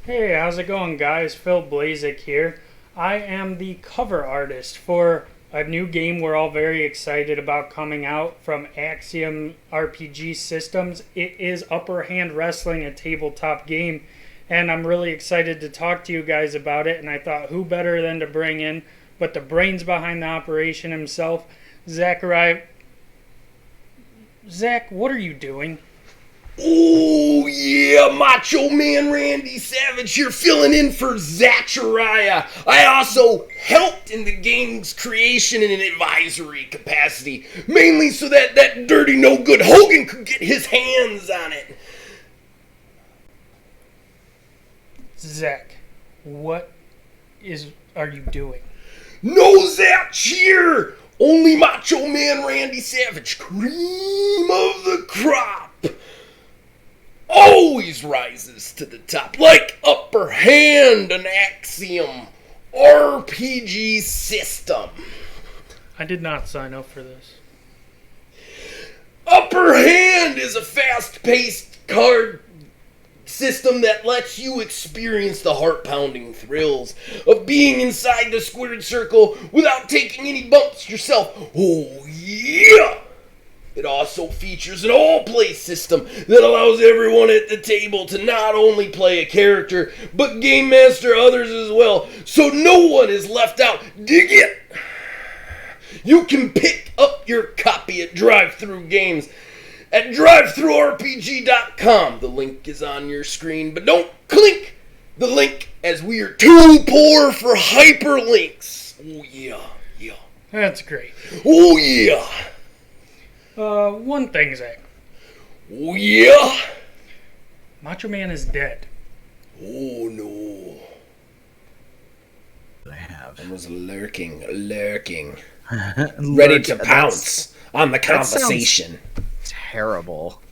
Hey, how's it going, guys? Phil Blazik here. I am the cover artist for a new game we're all very excited about coming out from Axiom RPG Systems. It is Upper Hand Wrestling, a tabletop game, and I'm really excited to talk to you guys about it. And I thought, who better than to bring in but the brains behind the operation himself, Zachariah. Zach, what are you doing? Oh, yeah, Macho Man Randy Savage here, filling in for Zachariah. I also helped in the game's creation in an advisory capacity, mainly so that dirty no-good Hogan could get his hands on it. Zach, are you doing? No Zach here! Only Macho Man Randy Savage, cream of the crop, always rises to the top, like Upper Hand, an Axiom RPG system. I did not sign up for this. Upper Hand is a fast-paced card system that lets you experience the heart-pounding thrills of being inside the squared circle without taking any bumps yourself. Oh, yeah! It also features an all-play system that allows everyone at the table to not only play a character, but game master others as well, so no one is left out. Dig it? You can pick up your copy at Drive-Thru Games at drivethrurpg.com. The link is on your screen, but don't click the link as we are too poor for hyperlinks. Oh, yeah, yeah. That's great. Oh, yeah. One thing, Zach. Oh, yeah? Macho Man is dead. Oh, no. I have. I was lurking, ready to pounce on the conversation. Terrible.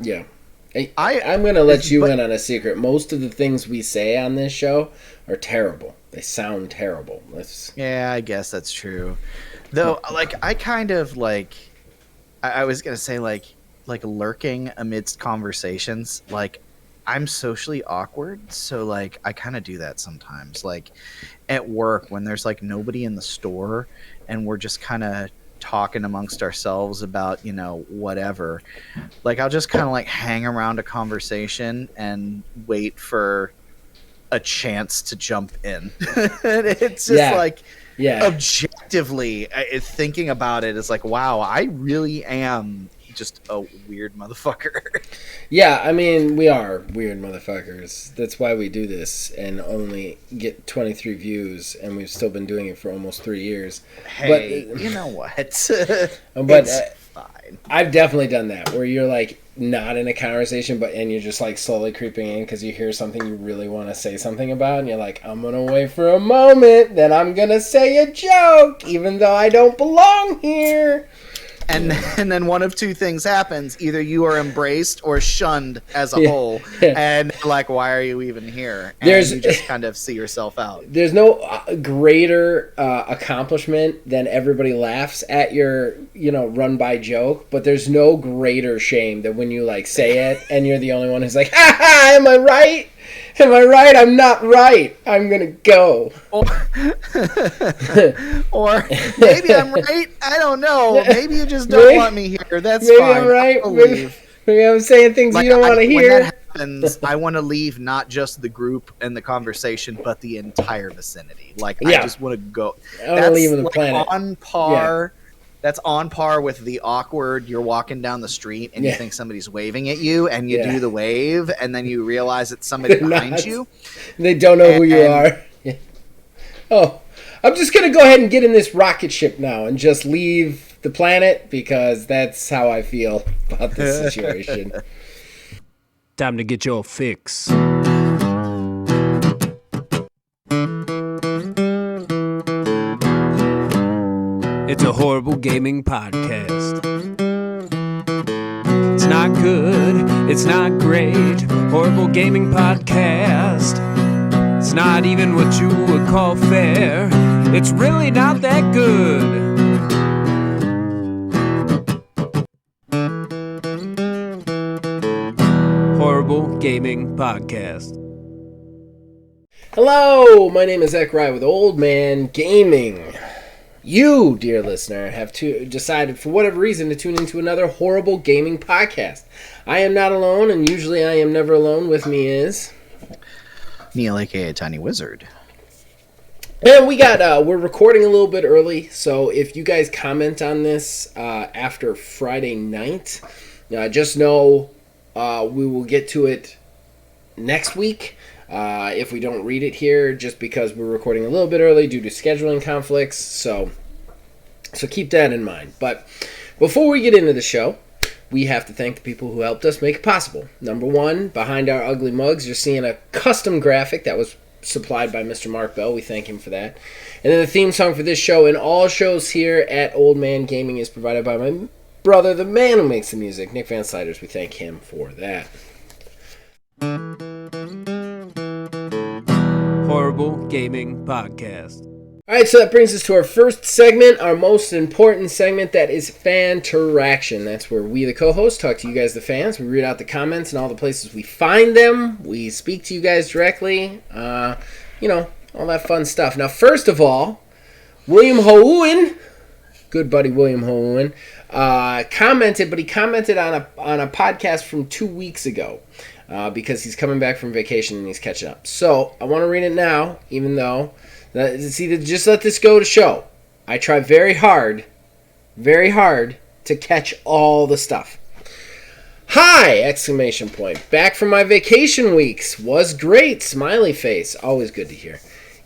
Yeah. I'm going to let you in on a secret. Most of the things we say on this show are terrible. They sound terrible. Yeah, I guess that's true. Though, I kind of, I was going to say, lurking amidst conversations. I'm socially awkward, so, I kind of do that sometimes. At work, when there's, nobody in the store, and we're just kind of talking amongst ourselves about, whatever. I'll just kind of, hang around a conversation and wait for a chance to jump in. It's just, objectively, thinking about it is wow, I really am just a weird motherfucker. Yeah, I mean, we are weird motherfuckers. That's why we do this and only get 23 views, and we've still been doing it for almost 3 years. Hey, but, you know what? But fine. I've definitely done that, where you're not in a conversation, and you're just slowly creeping in because you hear something you really want to say something about, and you're I'm gonna wait for a moment, then I'm gonna say a joke, even though I don't belong here. And then one of two things happens. Either you are embraced or shunned as a whole. And why are you even here? And you just kind of see yourself out. There's no greater accomplishment than everybody laughs at your, run-by joke. But there's no greater shame than when you, say it and you're the only one who's ha ha, am I right? Am I right? I'm not right. I'm going to go. Or maybe I'm right. I don't know. Maybe you just don't want me here. That's maybe fine. I'm right. Maybe I'm saying things you don't want to hear. When that happens, I want to leave not just the group and the conversation, but the entire vicinity. I just want to go. I want to leave the planet. On par. Yeah. That's on par with the awkward, you're walking down the street and you think somebody's waving at you and you do the wave and then you realize it's somebody behind you. They don't know who you are. Oh, I'm just going to go ahead and get in this rocket ship now and just leave the planet because that's how I feel about this situation. Time to get your fix. It's a horrible gaming podcast. It's not good, it's not great. Horrible gaming podcast. It's not even what you would call fair. It's really not that good. Horrible Gaming Podcast. Hello, my name is Zach Rye with Old Man Gaming. You, dear listener, have decided for whatever reason to tune into another horrible gaming podcast. I am not alone, and usually I am never alone. With me is Neil, aka Tiny Wizard. And we're recording a little bit early, so if you guys comment on this after Friday night, just know we will get to it next week. If we don't read it here, just because we're recording a little bit early due to scheduling conflicts, so keep that in mind. But before we get into the show, we have to thank the people who helped us make it possible. Number one, behind our ugly mugs, you're seeing a custom graphic that was supplied by Mr. Mark Bell. We thank him for that. And then the theme song for this show and all shows here at Old Man Gaming is provided by my brother, the man who makes the music, Nick Van Sliders. We thank him for that. Horrible Gaming Podcast. Alright, so that brings us to our first segment, our most important segment, that is Fanteraction. That's where we, the co-hosts, talk to you guys, the fans. We read out the comments and all the places we find them. We speak to you guys directly. All that fun stuff. Now, first of all, William Houen, good buddy William Houen, commented, but he commented on a podcast from 2 weeks ago. Because he's coming back from vacation and he's catching up. So, I want to read it now, even though, just let this go to show. I try very hard to catch all the stuff. Hi! Exclamation point. Back from my vacation weeks. Was great. Smiley face. Always good to hear.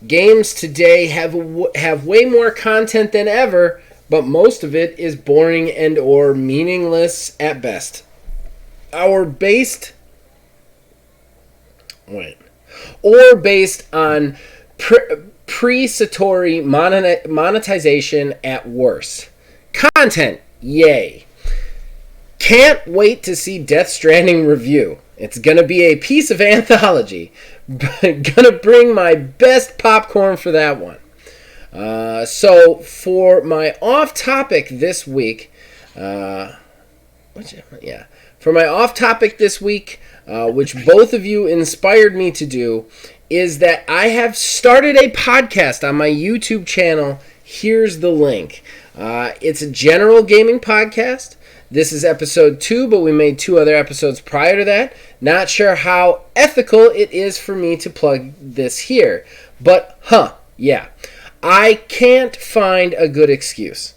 Games today have way more content than ever, but most of it is boring and or meaningless at best. Based on pre-Satori monetization at worst. Content, yay. Can't wait to see Death Stranding review. It's gonna be a piece of anthology. Gonna bring my best popcorn for that one. So for my off-topic this week, which both of you inspired me to do, is that I have started a podcast on my YouTube channel. Here's the link. It's a general gaming podcast. This is episode 2, but we made 2 other episodes prior to that. Not sure how ethical it is for me to plug this here. But, I can't find a good excuse.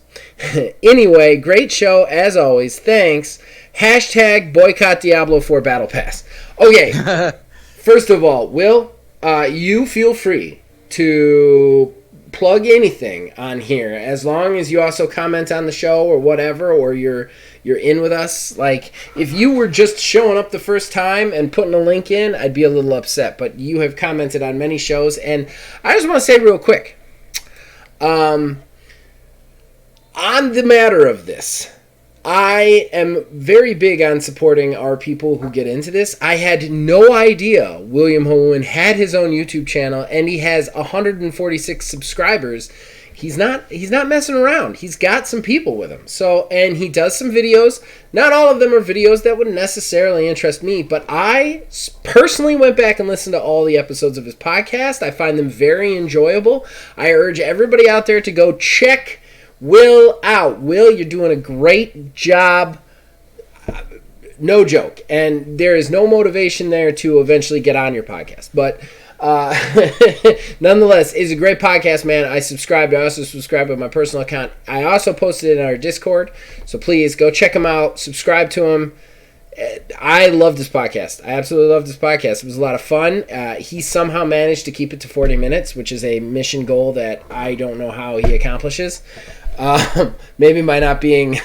Anyway, great show, as always. Thanks. # boycott Diablo 4 Battle Pass. Okay, first of all, Will, you feel free to plug anything on here, as long as you also comment on the show or whatever, or you're in with us. Like, if you were just showing up the first time and putting a link in, I'd be a little upset, but you have commented on many shows, and I just want to say real quick, on the matter of this, I am very big on supporting our people who get into this. I had no idea William Houen had his own YouTube channel, and he has 146 subscribers. He's not messing around. He's got some people with him. So, and he does some videos. Not all of them are videos that would necessarily interest me, but I personally went back and listened to all the episodes of his podcast. I find them very enjoyable. I urge everybody out there to go check Will out. Will, you're doing a great job. No joke. And there is no motivation there to eventually get on your podcast. But nonetheless, it's a great podcast, man. I subscribed. I also subscribed with my personal account. I also posted it in our Discord. So please go check him out. Subscribe to him. I love this podcast. I absolutely love this podcast. It was a lot of fun. He somehow managed to keep it to 40 minutes, which is a mission goal that I don't know how he accomplishes. Maybe by not being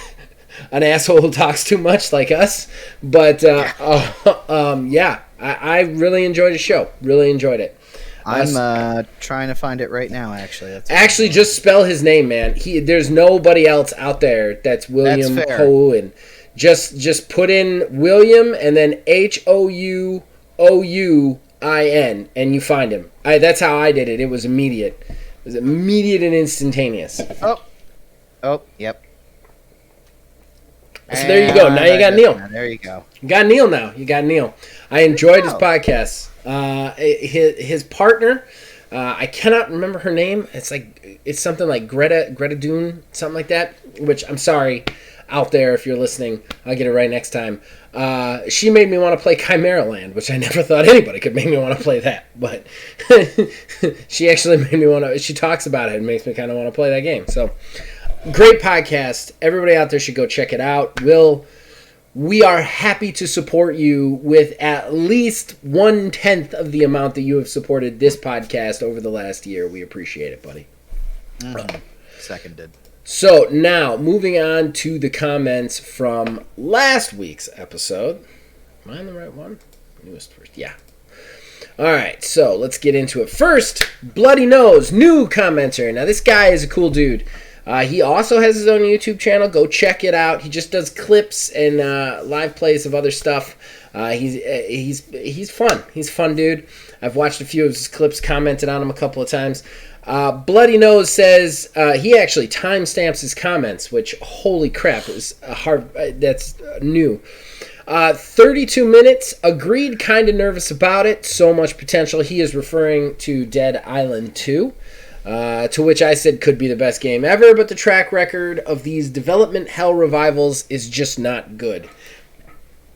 an asshole who talks too much like us. But, I really enjoyed the show. Really enjoyed it. I'm trying to find it right now, actually. Just spell his name, man. There's nobody else out there that's William Houen. Just put in William and then Hououen, and you find him. That's how I did it. It was immediate. It was immediate and instantaneous. Oh, yep. So there you go. Now you got Neil. There you go. You got Neil now. You got Neil. I enjoyed his podcast. His partner, I cannot remember her name. It's something like Greta Dune, something like that. Which I'm sorry, out there if you're listening, I'll get it right next time. She made me want to play Chimera Land, which I never thought anybody could make me want to play that. But she actually made me want to. She talks about it and makes me kind of want to play that game. So great podcast. Everybody out there should go check it out. We are happy to support you with at least 1/10 of the amount that you have supported this podcast over the last year. We appreciate it, buddy. Seconded. So now, moving on to the comments from last week's episode. Am I on the right one? Newest first. Yeah. All right, so let's get into it. First, Bloody Nose, new commenter. Now, this guy is a cool dude. He also has his own YouTube channel. Go check it out. He just does clips and live plays of other stuff. He's fun. He's a fun dude. I've watched a few of his clips, commented on him a couple of times. Bloody Nose says he actually timestamps his comments, which, holy crap, it was that's new. 32 minutes, agreed, kind of nervous about it, so much potential. He is referring to Dead Island 2. To which I said could be the best game ever, but the track record of these development hell revivals is just not good.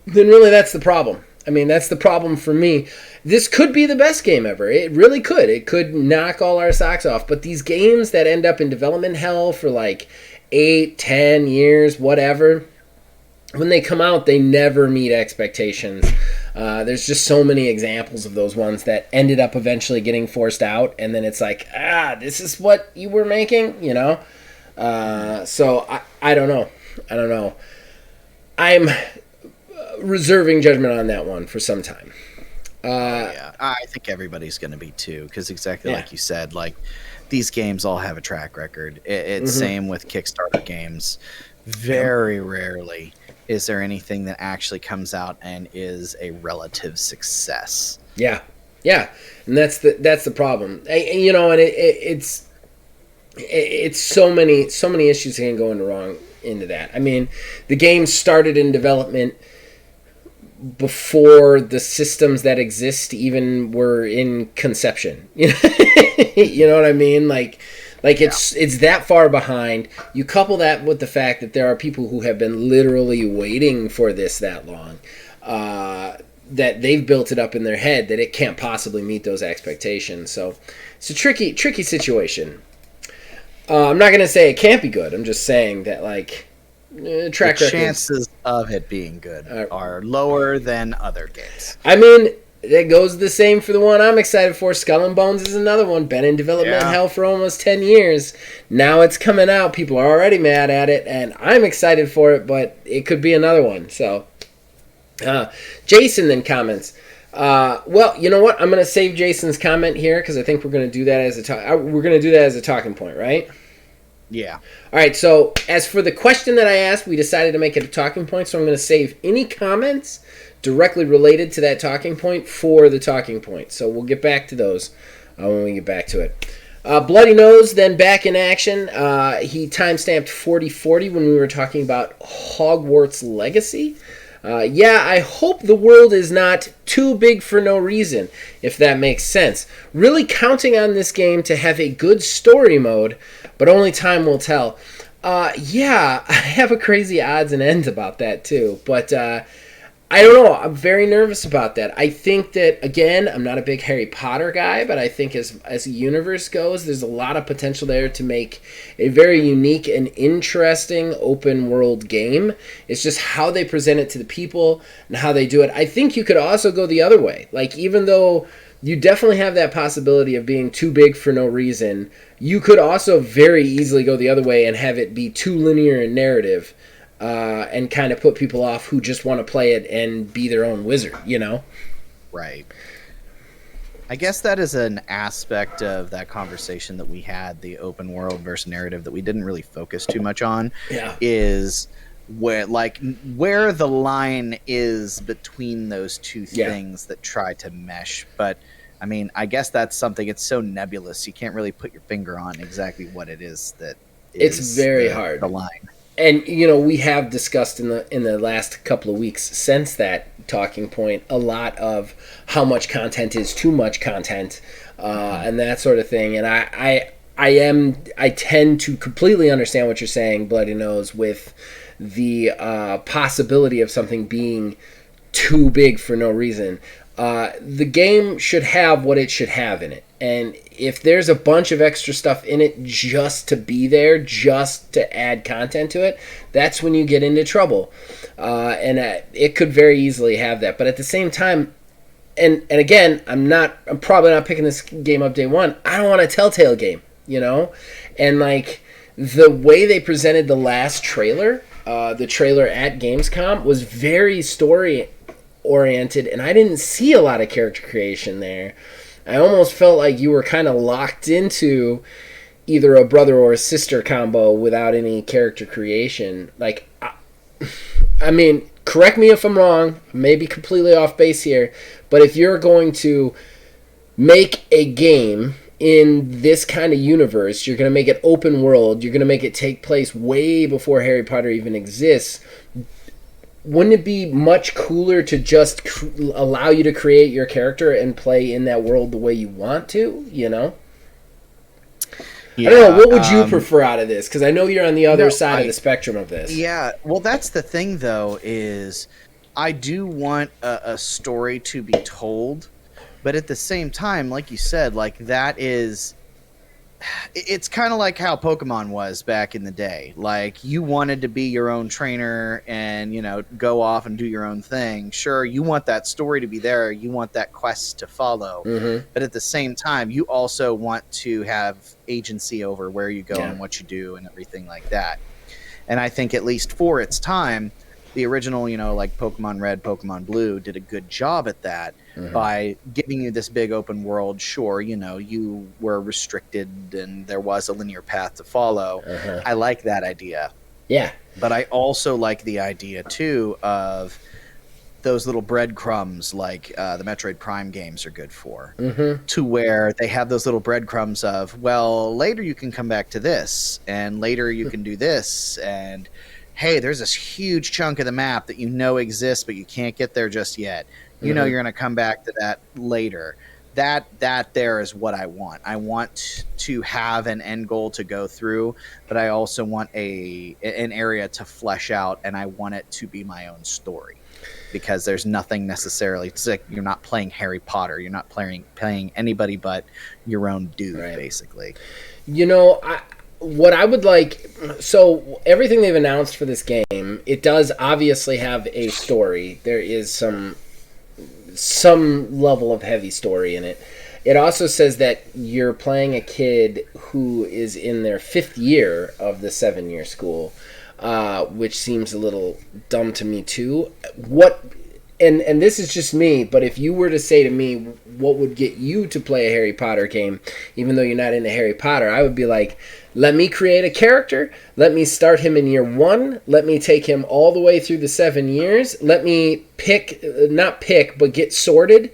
Then really that's the problem. I mean, that's the problem for me. This could be the best game ever. It really could. It could knock all our socks off. But these games that end up in development hell for like 8, 10 years, whatever, when they come out, they never meet expectations. There's just so many examples of those ones that ended up eventually getting forced out, and then it's like, this is what you were making, you know? So I don't know. I'm reserving judgment on that one for some time. Yeah, I think everybody's going to be too, because exactly like you said, like these games all have a track record. It's same with Kickstarter games. Very rarely is there anything that actually comes out and is a relative success. Yeah, and that's the problem. You know, and it's so many issues can go into that. I mean, the game started in development before the systems that exist even were in conception. You know what I mean? Like it's that far behind. You couple that with the fact that there are people who have been literally waiting for this that long, that they've built it up in their head that it can't possibly meet those expectations. So it's a tricky situation. I'm not going to say it can't be good. I'm just saying that, like, track record. The chances of it being good are lower than other games. I mean, that goes the same for the one I'm excited for. Skull and Bones is another one. Been in development hell for almost 10 years. Now it's coming out. People are already mad at it, and I'm excited for it, but it could be another one. So, Jason then comments. Well, you know what? I'm going to save Jason's comment here because I think we're going to do that as a talking point, right? Yeah. All right, so as for the question that I asked, we decided to make it a talking point, so I'm going to save any comments directly related to that talking point for the talking point. So we'll get back to those when we get back to it. Bloody Nose, then back in action. He timestamped 4040 when we were talking about Hogwarts Legacy. I hope the world is not too big for no reason, if that makes sense. Really counting on this game to have a good story mode, but only time will tell. I have a crazy odds and ends about that too, but I don't know. I'm very nervous about that. I think that, again, I'm not a big Harry Potter guy, but I think as a universe goes, there's a lot of potential there to make a very unique and interesting open world game. It's just how they present it to the people and how they do it. I think you could also go the other way. Like, even though you definitely have that possibility of being too big for no reason, you could also very easily go the other way and have it be too linear in narrative. And kind of put people off who just want to play it and be their own wizard, you know? Right. I guess that is an aspect of that conversation that we had, the open world versus narrative, that we didn't really focus too much on. Yeah. Is where the line is between those two things that try to mesh. But I mean, I guess that's something, it's so nebulous, you can't really put your finger on exactly what it is that is it's very hard. The line. and you know, we have discussed in the last couple of weeks since that talking point a lot of how much content is too much content, and that sort of thing. And I tend to completely understand what you're saying, Bloody Nose, with the possibility of something being too big for no reason. The game should have what it should have in it. And if there's a bunch of extra stuff in it just to be there, just to add content to it, that's when you get into trouble. And it could very easily have that. But at the same time, and again, I'm probably not picking this game up day one. I don't want a Telltale game, you know? And like the way they presented the last trailer, the trailer at Gamescom, was very story oriented, and I didn't see a lot of character creation there. I almost felt like you were kind of locked into either a brother or a sister combo without any character creation. Like, I mean, correct me if I'm wrong, I may be completely off base here, but if you're going to make a game in this kind of universe, you're going to make it open world, you're going to make it take place way before Harry Potter even exists, wouldn't it be much cooler to just allow you to create your character and play in that world the way you want to, you know? Yeah, I don't know, what would you prefer out of this? Because I know you're on the other side of the spectrum of this. Yeah, well, that's the thing, though, is I do want a story to be told, but at the same time, like you said, like that is... It's kind of like how Pokemon was back in the day. Like, you wanted to be your own trainer and, you know, go off and do your own thing. Sure, you want that story to be there. You want that quest to follow. Mm-hmm. But at the same time, you also want to have agency over where you go and what you do and everything like that. And I think, at least for its time, the original, you know, like Pokemon Red, Pokemon Blue did a good job at that. Mm-hmm. By giving you this big open world. Sure, you know, you were restricted and there was a linear path to follow. Uh-huh. I like that idea. Yeah. But I also like the idea, too, of those little breadcrumbs like the Metroid Prime games are good for. Mm-hmm. To where they have those little breadcrumbs of, well, later you can come back to this, and later you can do this, and hey, there's this huge chunk of the map that you know exists, but you can't get there just yet. You know you're going to come back to that later. That there is what I want. I want to have an end goal to go through, but I also want an area to flesh out, and I want it to be my own story. Because there's nothing necessarily... It's like you're not playing Harry Potter. You're not playing anybody but your own dude, basically. You know, what I would like... So, everything they've announced for this game, it does obviously have a story. There is some level of heavy story in it. It also says that you're playing a kid who is in their 5th year of the 7-year school, which seems a little dumb to me too. And this is just me, but if you were to say to me, what would get you to play a Harry Potter game, even though you're not into Harry Potter, I would be like, let me create a character, let me start him in year 1, let me take him all the way through the 7 years, let me but get sorted,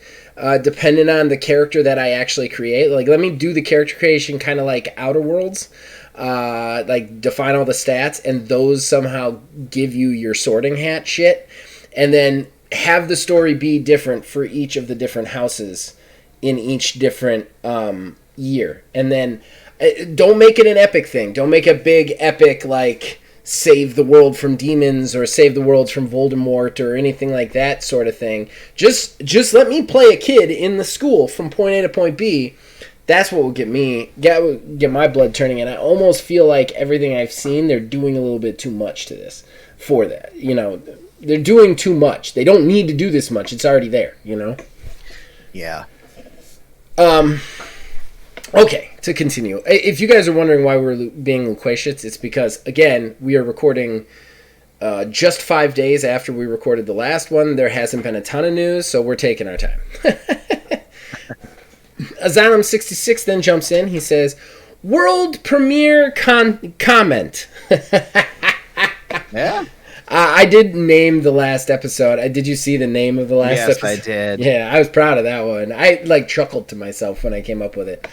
depending on the character that I actually create. Like, let me do the character creation kind of like Outer Worlds, like define all the stats, and those somehow give you your sorting hat shit, and then have the story be different for each of the different houses in each different year. And then don't make it an epic thing. Don't make a big epic like save the world from demons or save the world from Voldemort or anything like that sort of thing. Just let me play a kid in the school from point A to point B. That's what will get my blood turning. And I almost feel like everything I've seen, they're doing a little bit too much to this for that. You know, they're doing too much. They don't need to do this much. It's already there, you know? Yeah. Okay, to continue. If you guys are wondering why we're being loquacious, it's because, again, we are recording just 5 days after we recorded the last one. There hasn't been a ton of news, so we're taking our time. Asylum66 then jumps in. He says, world premiere comment. Yeah. I did name the last episode. Did you see the name of the last episode? Yes, I did. Yeah, I was proud of that one. I chuckled to myself when I came up with it.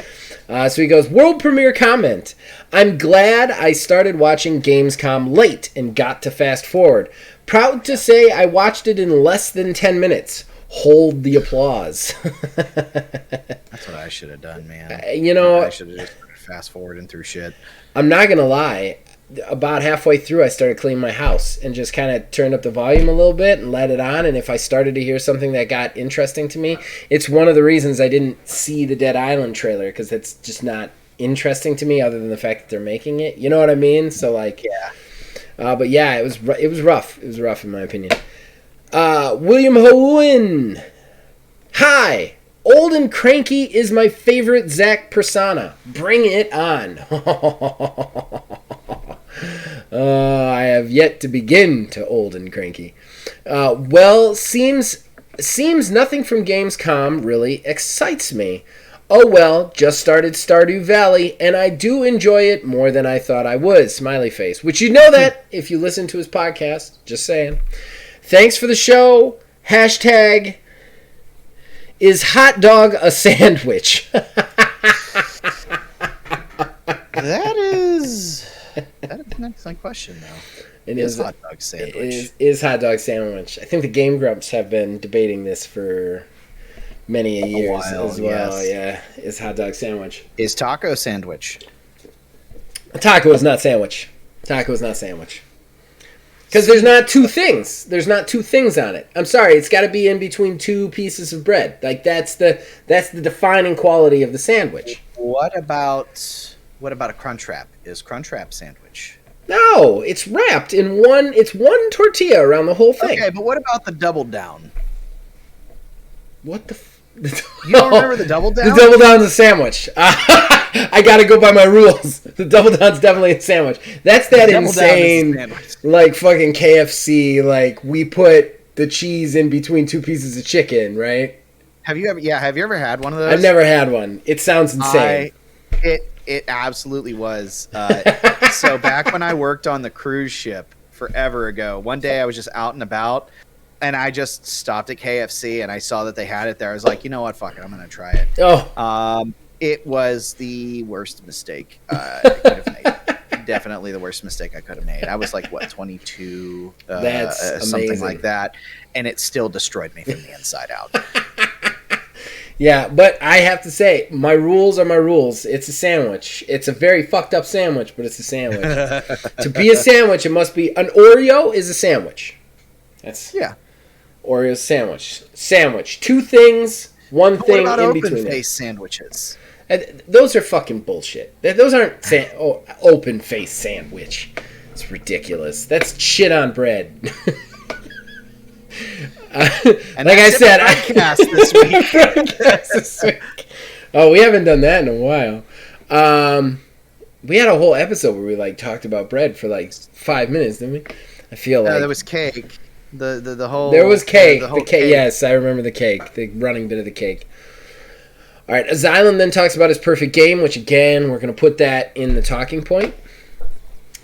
So he goes, world premiere comment. I'm glad I started watching Gamescom late and got to fast forward. Proud to say I watched it in less than 10 minutes. Hold the applause. That's what I should have done, man. I should have just fast forwarding through shit. I'm not going to lie. About halfway through, I started cleaning my house and just kind of turned up the volume a little bit and let it on. And if I started to hear something that got interesting to me, it's one of the reasons I didn't see the Dead Island trailer, because it's just not interesting to me other than the fact that they're making it. You know what I mean? So, like, yeah. But yeah, it was rough. It was rough in my opinion. William Hoon. Hi. Old and Cranky is my favorite Zach persona. Bring it on. I have yet to begin to Old and Cranky. Well, seems nothing from Gamescom really excites me. Oh well, just started Stardew Valley, and I do enjoy it more than I thought I would. Smiley face. Which you know that if you listen to his podcast. Just saying. Thanks for the show. Hashtag, is hot dog a sandwich? That's an excellent question, though. It is hot dog sandwich. Is hot dog sandwich. I think the Game Grumps have been debating this for many years as well. Yes. Yeah, is hot dog sandwich. Is taco sandwich. Taco is not sandwich. Taco is not sandwich. Because there's not two things. There's not two things on it. I'm sorry. It's got to be in between two pieces of bread. Like that's the defining quality of the sandwich. What about a Crunchwrap? Is Crunchwrap sandwich? No, it's wrapped in one. It's one tortilla around the whole thing. Okay, but what about the Double Down? What the? You don't remember the Double Down? The Double Down's a sandwich. I gotta go by my rules. The Double Down's definitely a sandwich. That's that insane, like fucking KFC. Like we put the cheese in between two pieces of chicken, right? Have you ever had one of those? I've never had one. It sounds insane. It absolutely was. So back when I worked on the cruise ship forever ago, one day I was just out and about, and I just stopped at KFC and I saw that they had it there. I was like, you know what, fuck it, I'm gonna try it. Oh, it was the worst mistake I could have made. Definitely the worst mistake I could have made. I was like, what, 22? That's something amazing. like that, and it still destroyed me from the inside out. Yeah, but I have to say, my rules are my rules. It's a sandwich. It's a very fucked up sandwich, but it's a sandwich. To be a sandwich, it must be... An Oreo is a sandwich. That's... Yeah. Oreo sandwich. Sandwich. Two things, one But thing what about in between. open-face sandwiches? Those are fucking bullshit. Those aren't open-face sandwich. It's ridiculous. That's shit on bread. And like I said, podcast this week. Oh, we haven't done that in a while. We had a whole episode where we like talked about bread for like 5 minutes, didn't we? I feel like there was cake. The whole there was cake. The whole cake. Yes, I remember the cake. The running bit of the cake. All right, Asylum then talks about his perfect game, which again we're going to put that in the talking point.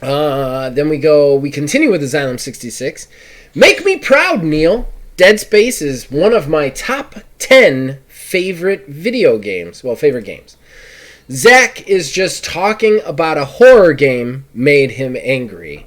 Then we continue with Asylum 66. Make me proud, Neil. Dead Space is one of my top 10 favorite video games. Well, favorite games. Zach is just talking about a horror game made him angry.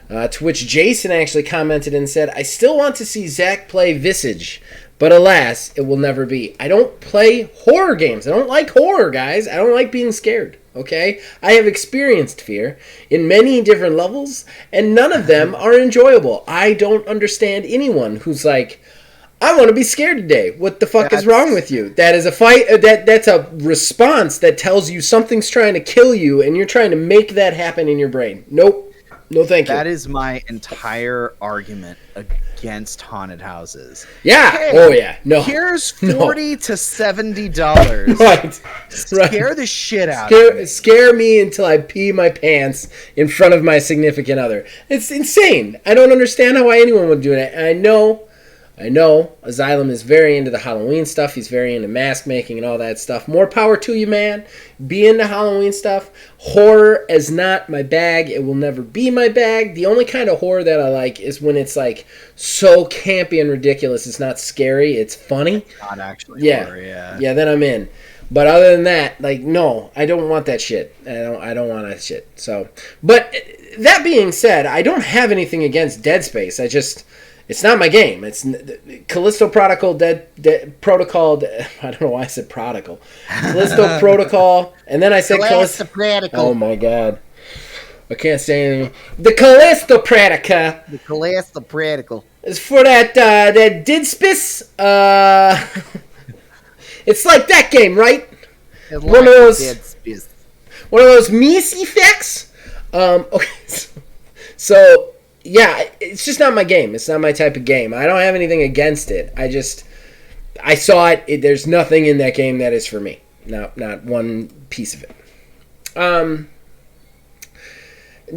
To which Jason actually commented and said, I still want to see Zach play Visage, but alas, it will never be. I don't play horror games. I don't like horror, guys. I don't like being scared. Okay? I have experienced fear in many different levels, and none of them are enjoyable. I don't understand anyone who's like, I want to be scared today. What the fuck is wrong with you? That is a fight. That's a response that tells you something's trying to kill you, and you're trying to make that happen in your brain. Nope. No, thank you. That is my entire argument against haunted houses. Yeah. Hey, oh, yeah. No. Here's $40 to $70. Right. Scare the shit out of me. Scare me until I pee my pants in front of my significant other. It's insane. I don't understand how anyone would do that. And I know I know Asylum is very into the Halloween stuff. He's very into mask making and all that stuff. More power to you, man. Be into Halloween stuff. Horror is not my bag. It will never be my bag. The only kind of horror that I like is when it's like so campy and ridiculous. It's not scary. It's funny. Not actually Yeah. horror, yeah. Yeah, then I'm in. But other than that, like, no, I don't want that shit. I don't want that shit. So, but that being said, I don't have anything against Dead Space. It's not my game. It's Callisto Protocol, Protocol. I don't know why I said Protocol. Callisto Protocol, and then I said Callisto. Oh my god, I can't say anything. The Callisto Protocol. The Callisto Protocol. Is for that Dead Space. It's like that game, right? One of those Mass Effects. Okay, so yeah, it's just not my game. It's not my type of game. I don't have anything against it. I saw it. There's nothing in that game that is for me. Not one piece of it.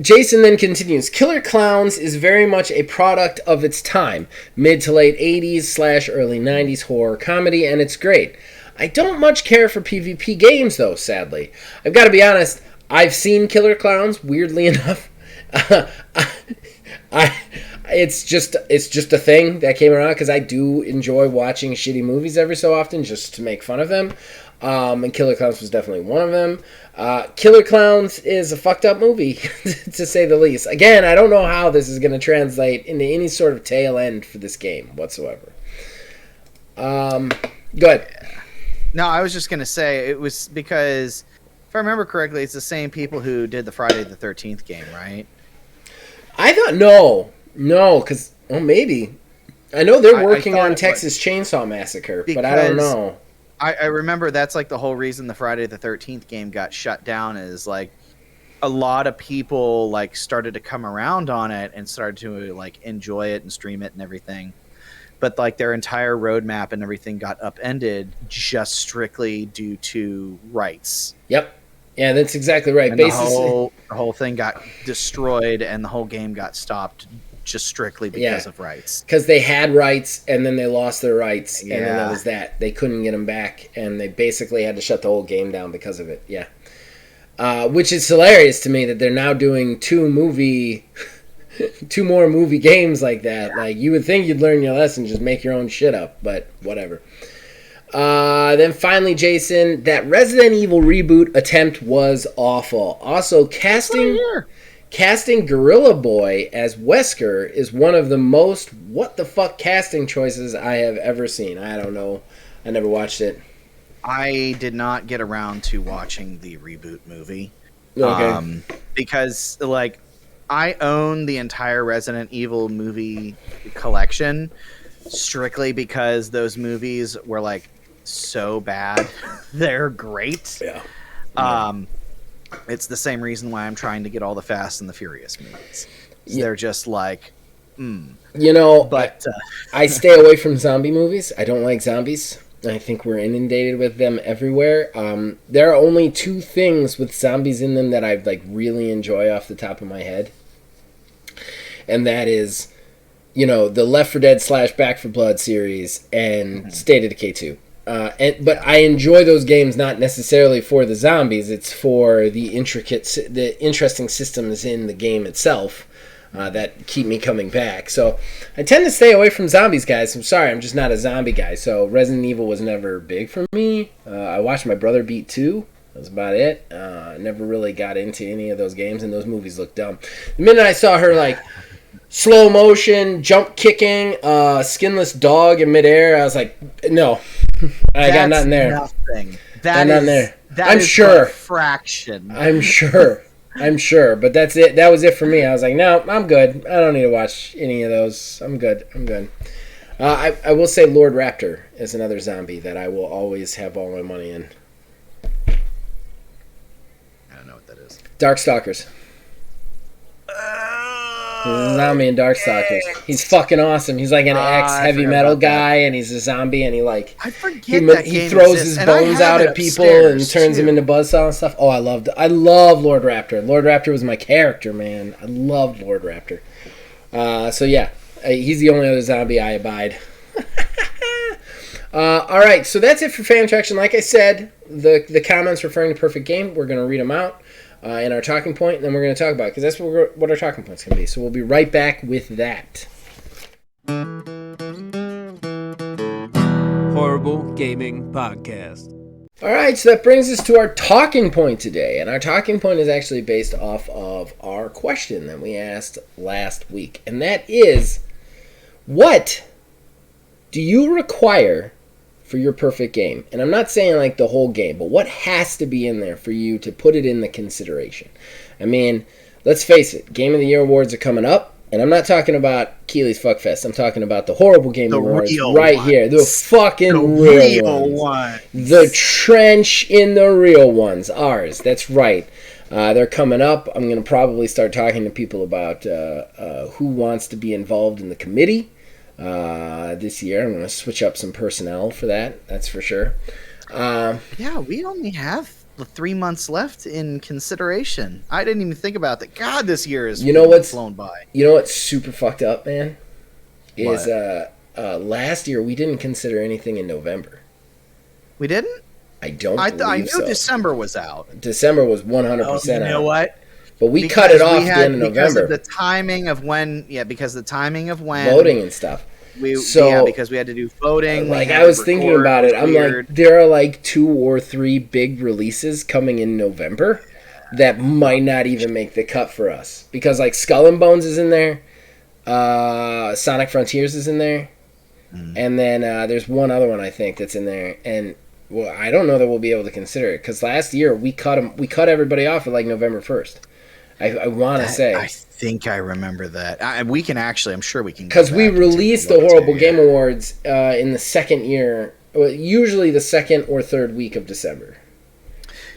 Jason then continues, Killer Clowns is very much a product of its time. Mid to late 80s / early 90s horror comedy, and it's great. I don't much care for PvP games, though, sadly. I've got to be honest, I've seen Killer Clowns, weirdly enough. It's just a thing that came around because I do enjoy watching shitty movies every so often just to make fun of them. And Killer Clowns was definitely one of them. Killer Clowns is a fucked up movie, to say the least. Again, I don't know how this is going to translate into any sort of tail end for this game whatsoever. Go ahead. No, I was just going to say, it was because, if I remember correctly, it's the same people who did the Friday the 13th game, right? I thought, no, because, well, maybe. I know they're working on Texas Chainsaw Massacre, but I don't know. I remember that's like the whole reason the Friday the 13th game got shut down is like a lot of people like started to come around on it and started to like enjoy it and stream it and everything. But like their entire roadmap and everything got upended just strictly due to rights. Yep. Yeah, that's exactly right. And the whole thing got destroyed and the whole game got stopped just strictly because of rights. Because they had rights and then they lost their rights and then that was that. They couldn't get them back and they basically had to shut the whole game down because of it. Yeah. Which is hilarious to me that they're now doing two more movie games like that. Like, you would think you'd learn your lesson, just make your own shit up, but whatever. Then finally, Jason, that Resident Evil reboot attempt was awful. Also, casting Gorilla Boy as Wesker is one of the most what the fuck casting choices I have ever seen. I don't know. I never watched it. I did not get around to watching the reboot movie. Okay. Because, like, I own the entire Resident Evil movie collection strictly because those movies were, like, so bad. They're great. Yeah. It's the same reason why I'm trying to get all the Fast and the Furious movies. They're just like, You know, but I stay away from zombie movies. I don't like zombies. I think we're inundated with them everywhere. There are only two things with zombies in them that I like really enjoy off the top of my head. And that is, you know, the Left 4 Dead / Back 4 Blood series and State of Decay 2. But I enjoy those games not necessarily for the zombies. It's for the interesting systems in the game itself that keep me coming back. So I tend to stay away from zombies, guys. I'm sorry, I'm just not a zombie guy. So Resident Evil was never big for me. I watched my brother beat 2. That's about it. Never really got into any of those games, and those movies look dumb. The minute I saw her, like, slow motion, jump kicking, skinless dog in midair, I was like, no. I got nothing there. Nothing. Nothing there. I'm sure. A fraction. I'm sure. But that's it. That was it for me. I was like, no, I'm good. I don't need to watch any of those. I'm good. I will say Lord Raptor is another zombie that I will always have all my money in. I don't know what that is. Darkstalkers. He's a zombie in Darkstalkers. He's fucking awesome. He's like an ex-heavy metal guy, and he's a zombie, and I forget he throws his bones out at people and turns them into buzzsaw and stuff. Oh, I love Lord Raptor. Lord Raptor was my character, man. I loved Lord Raptor. So yeah, he's the only other zombie I abide. All right, so that's it for fan attraction. Like I said, the comments referring to perfect game, we're going to read them out in our talking point, and then we're going to talk about it, because that's what our talking point's going to be. So we'll be right back with that. Horrible Gaming Podcast. All right, so that brings us to our talking point today, and our talking point is actually based off of our question that we asked last week, and that is, what do you require for your perfect game? And I'm not saying like the whole game, but what has to be in there for you to put it in the consideration? I mean, let's face it, Game of the Year awards are coming up, and I'm not talking about Keeley's Fuckfest. I'm talking about the Horrible Game Awards right here. The fucking real ones. The trench in the real ones. Ours. That's right. They're coming up. I'm going to probably start talking to people about who wants to be involved in the committee this year. I'm going to switch up some personnel for that. That's for sure. Yeah, we only have 3 months left in consideration. I didn't even think about that. God, this year is flown by. You know what's super fucked up, man? Is last year we didn't consider anything in November. We didn't? I don't I knew so. December was out. December was 100% out. You know what? But we cut it off at the end of November. Because of the timing of when voting and stuff. Because we had to do voting. Like, I was thinking about it. I'm like, there are like 2 or 3 big releases coming in November that might not even make the cut for us. Because like Skull and Bones is in there. Sonic Frontiers is in there. And then there's one other one I think that's in there. And well, I don't know that we'll be able to consider it. Because last year we cut everybody off at like November 1st. I want to say. I think I remember that. We can actually, I'm sure we can. Because we released the Horrible Game Awards in the second year, usually the second or third week of December.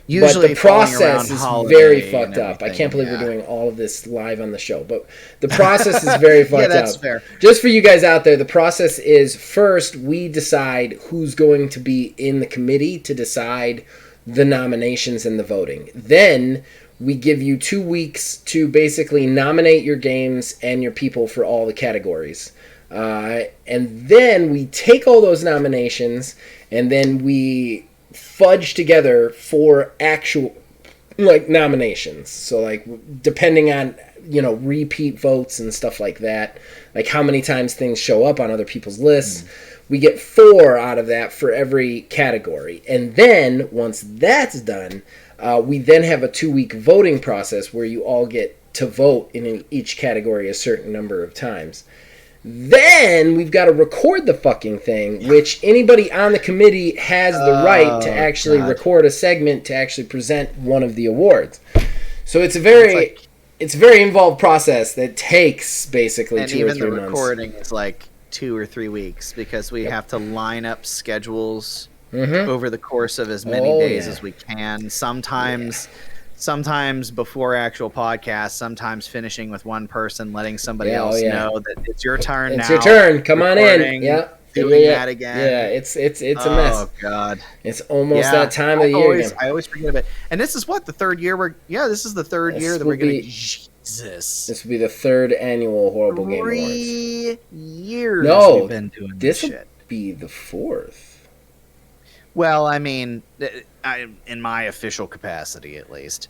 Usually, but the process is very fucked up. I can't believe we're doing all of this live on the show, but the process is very fucked up. Yeah, that's fair. Just for you guys out there, the process is first we decide who's going to be in the committee to decide the nominations and the voting. Then we give you 2 weeks to basically nominate your games and your people for all the categories. And then we take all those nominations and then we fudge together 4 actual nominations. So like depending on repeat votes and stuff like that, like how many times things show up on other people's lists, we get 4 out of that for every category. And then once that's done, we then have a 2-week voting process where you all get to vote in each category a certain number of times. Then we've got to record the fucking thing, which anybody on the committee has the right to actually record a segment to actually present one of the awards. So it's a very involved process that takes basically 2 or 3 months. And even the recording is like 2 or 3 weeks because we have to line up schedules over the course of as many days as we can. Sometimes before actual podcasts, sometimes finishing with one person, letting somebody else know that it's your turn now. It's your turn. Come on in. Yeah. Doing that again. Yeah, it's a mess. Oh, God. It's almost that time of the year again. I always forget about it. And this is what, the third year this is the third year that we're going to... Jesus. This will be the 3rd annual Horrible Game Awards. 3 years we've been doing this shit. This will be the 4th. Well, I mean, in my official capacity, at least.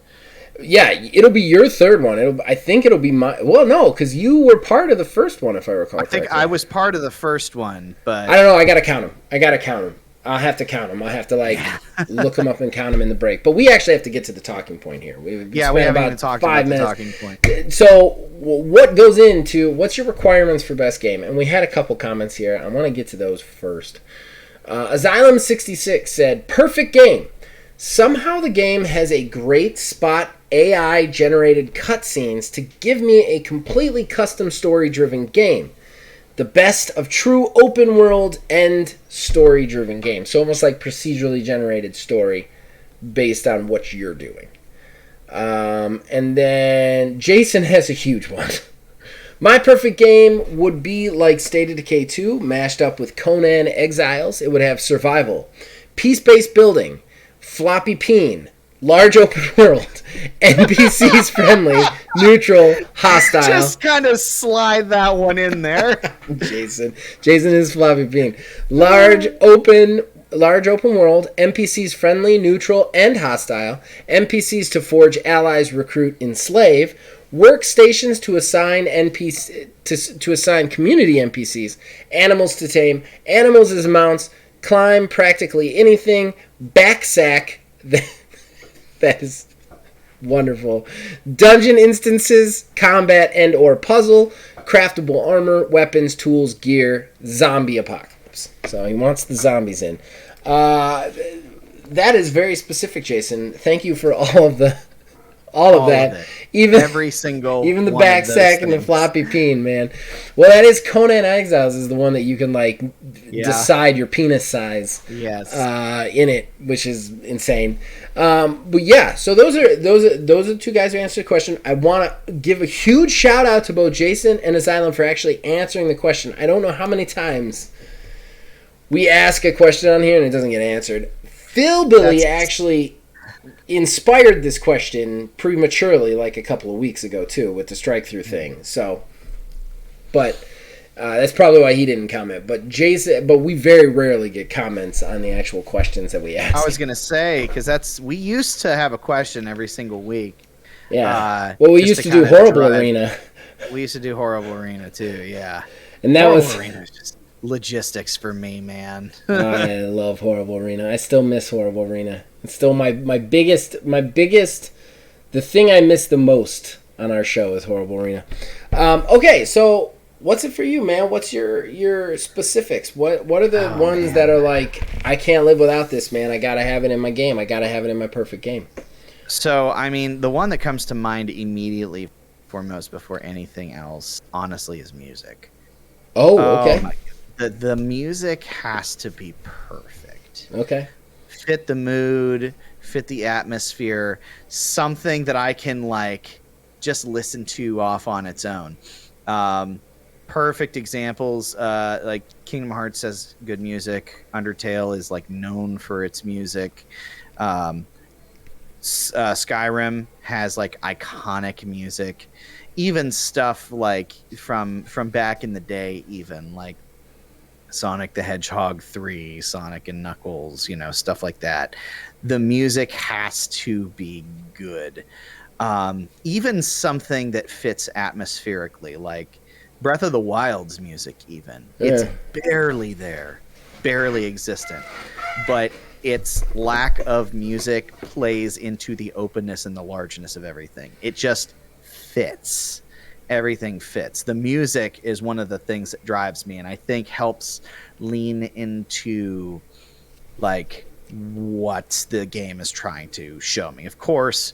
Yeah, it'll be your 3rd one. I think it'll be my... Well, no, because you were part of the first one, if I recall correctly. I think I was part of the first one, but... I don't know. I got to count them. I'll have to count them. I'll have to, look them up and count them in the break. But we actually have to get to the talking point here. We haven't even talked about the talking point. So, what goes into... What's your requirements for best game? And we had a couple comments here. I want to get to those first. Asylum66 said, perfect game. Somehow the game has a great spot AI-generated cutscenes to give me a completely custom story-driven game. The best of true open-world and story-driven games. So almost like procedurally generated story based on what you're doing. And then Jason has a huge one. My perfect game would be like State of Decay 2, mashed up with Conan Exiles. It would have survival, peace-based building, floppy peen, large open world, NPCs friendly, neutral, hostile. Just kind of slide that one in there. Jason is floppy bean. Large open world, NPCs friendly, neutral, and hostile. NPCs to forge allies, recruit, enslave. Workstations to assign to assign community NPCs. Animals to tame. Animals as mounts. Climb practically anything. Backsack. That is wonderful. Dungeon instances, combat and or puzzle, craftable armor, weapons, tools, gear, zombie apocalypse. So he wants the zombies in. That is very specific, Jason. Thank you for all of that. Even every single, even the one of backsack those and the things. floppy peen, man. Well, that is Conan Exiles is the one that you can decide your penis size. Yes. In it, which is insane. But yeah, so those are the two guys who answered the question. I want to give a huge shout out to both Jason and Asylum for actually answering the question. I don't know how many times we ask a question on here and it doesn't get answered. Phil Billy actually inspired this question prematurely, like a couple of weeks ago too, with the strike through thing. So, but that's probably why he didn't comment. But Jason, we very rarely get comments on the actual questions that we ask. I was gonna say because we used to have a question every single week. Yeah. Well, we used to do Horrible Arena. We used to do Horrible Arena too. Yeah. And that Horrible was Arena is just logistics for me, man. I love Horrible Arena. I still miss Horrible Arena. It's still my biggest, the thing I miss the most on our show is Horrible Arena. Okay, so what's it for you, man? What's your specifics? What are the ones that are like, I can't live without this, man. I gotta have it in my game. I gotta have it in my perfect game. So, I mean, the one that comes to mind immediately foremost before anything else, honestly, is music. Oh, okay. The music has to be perfect. Okay. Fit the mood, fit the atmosphere, something that I can just listen to off on its own. Perfect examples, like Kingdom Hearts has good music. Undertale is known for its music. Skyrim has iconic music. Even stuff from back in the day, even Sonic the Hedgehog 3, Sonic and Knuckles, stuff like that. The music has to be good. Even something that fits atmospherically, like Breath of the Wild's music even. Yeah. It's barely there, barely existent. But its lack of music plays into the openness and the largeness of everything. It just fits. Everything fits. The music is one of the things that drives me and I think helps lean into what the game is trying to show me. Of course,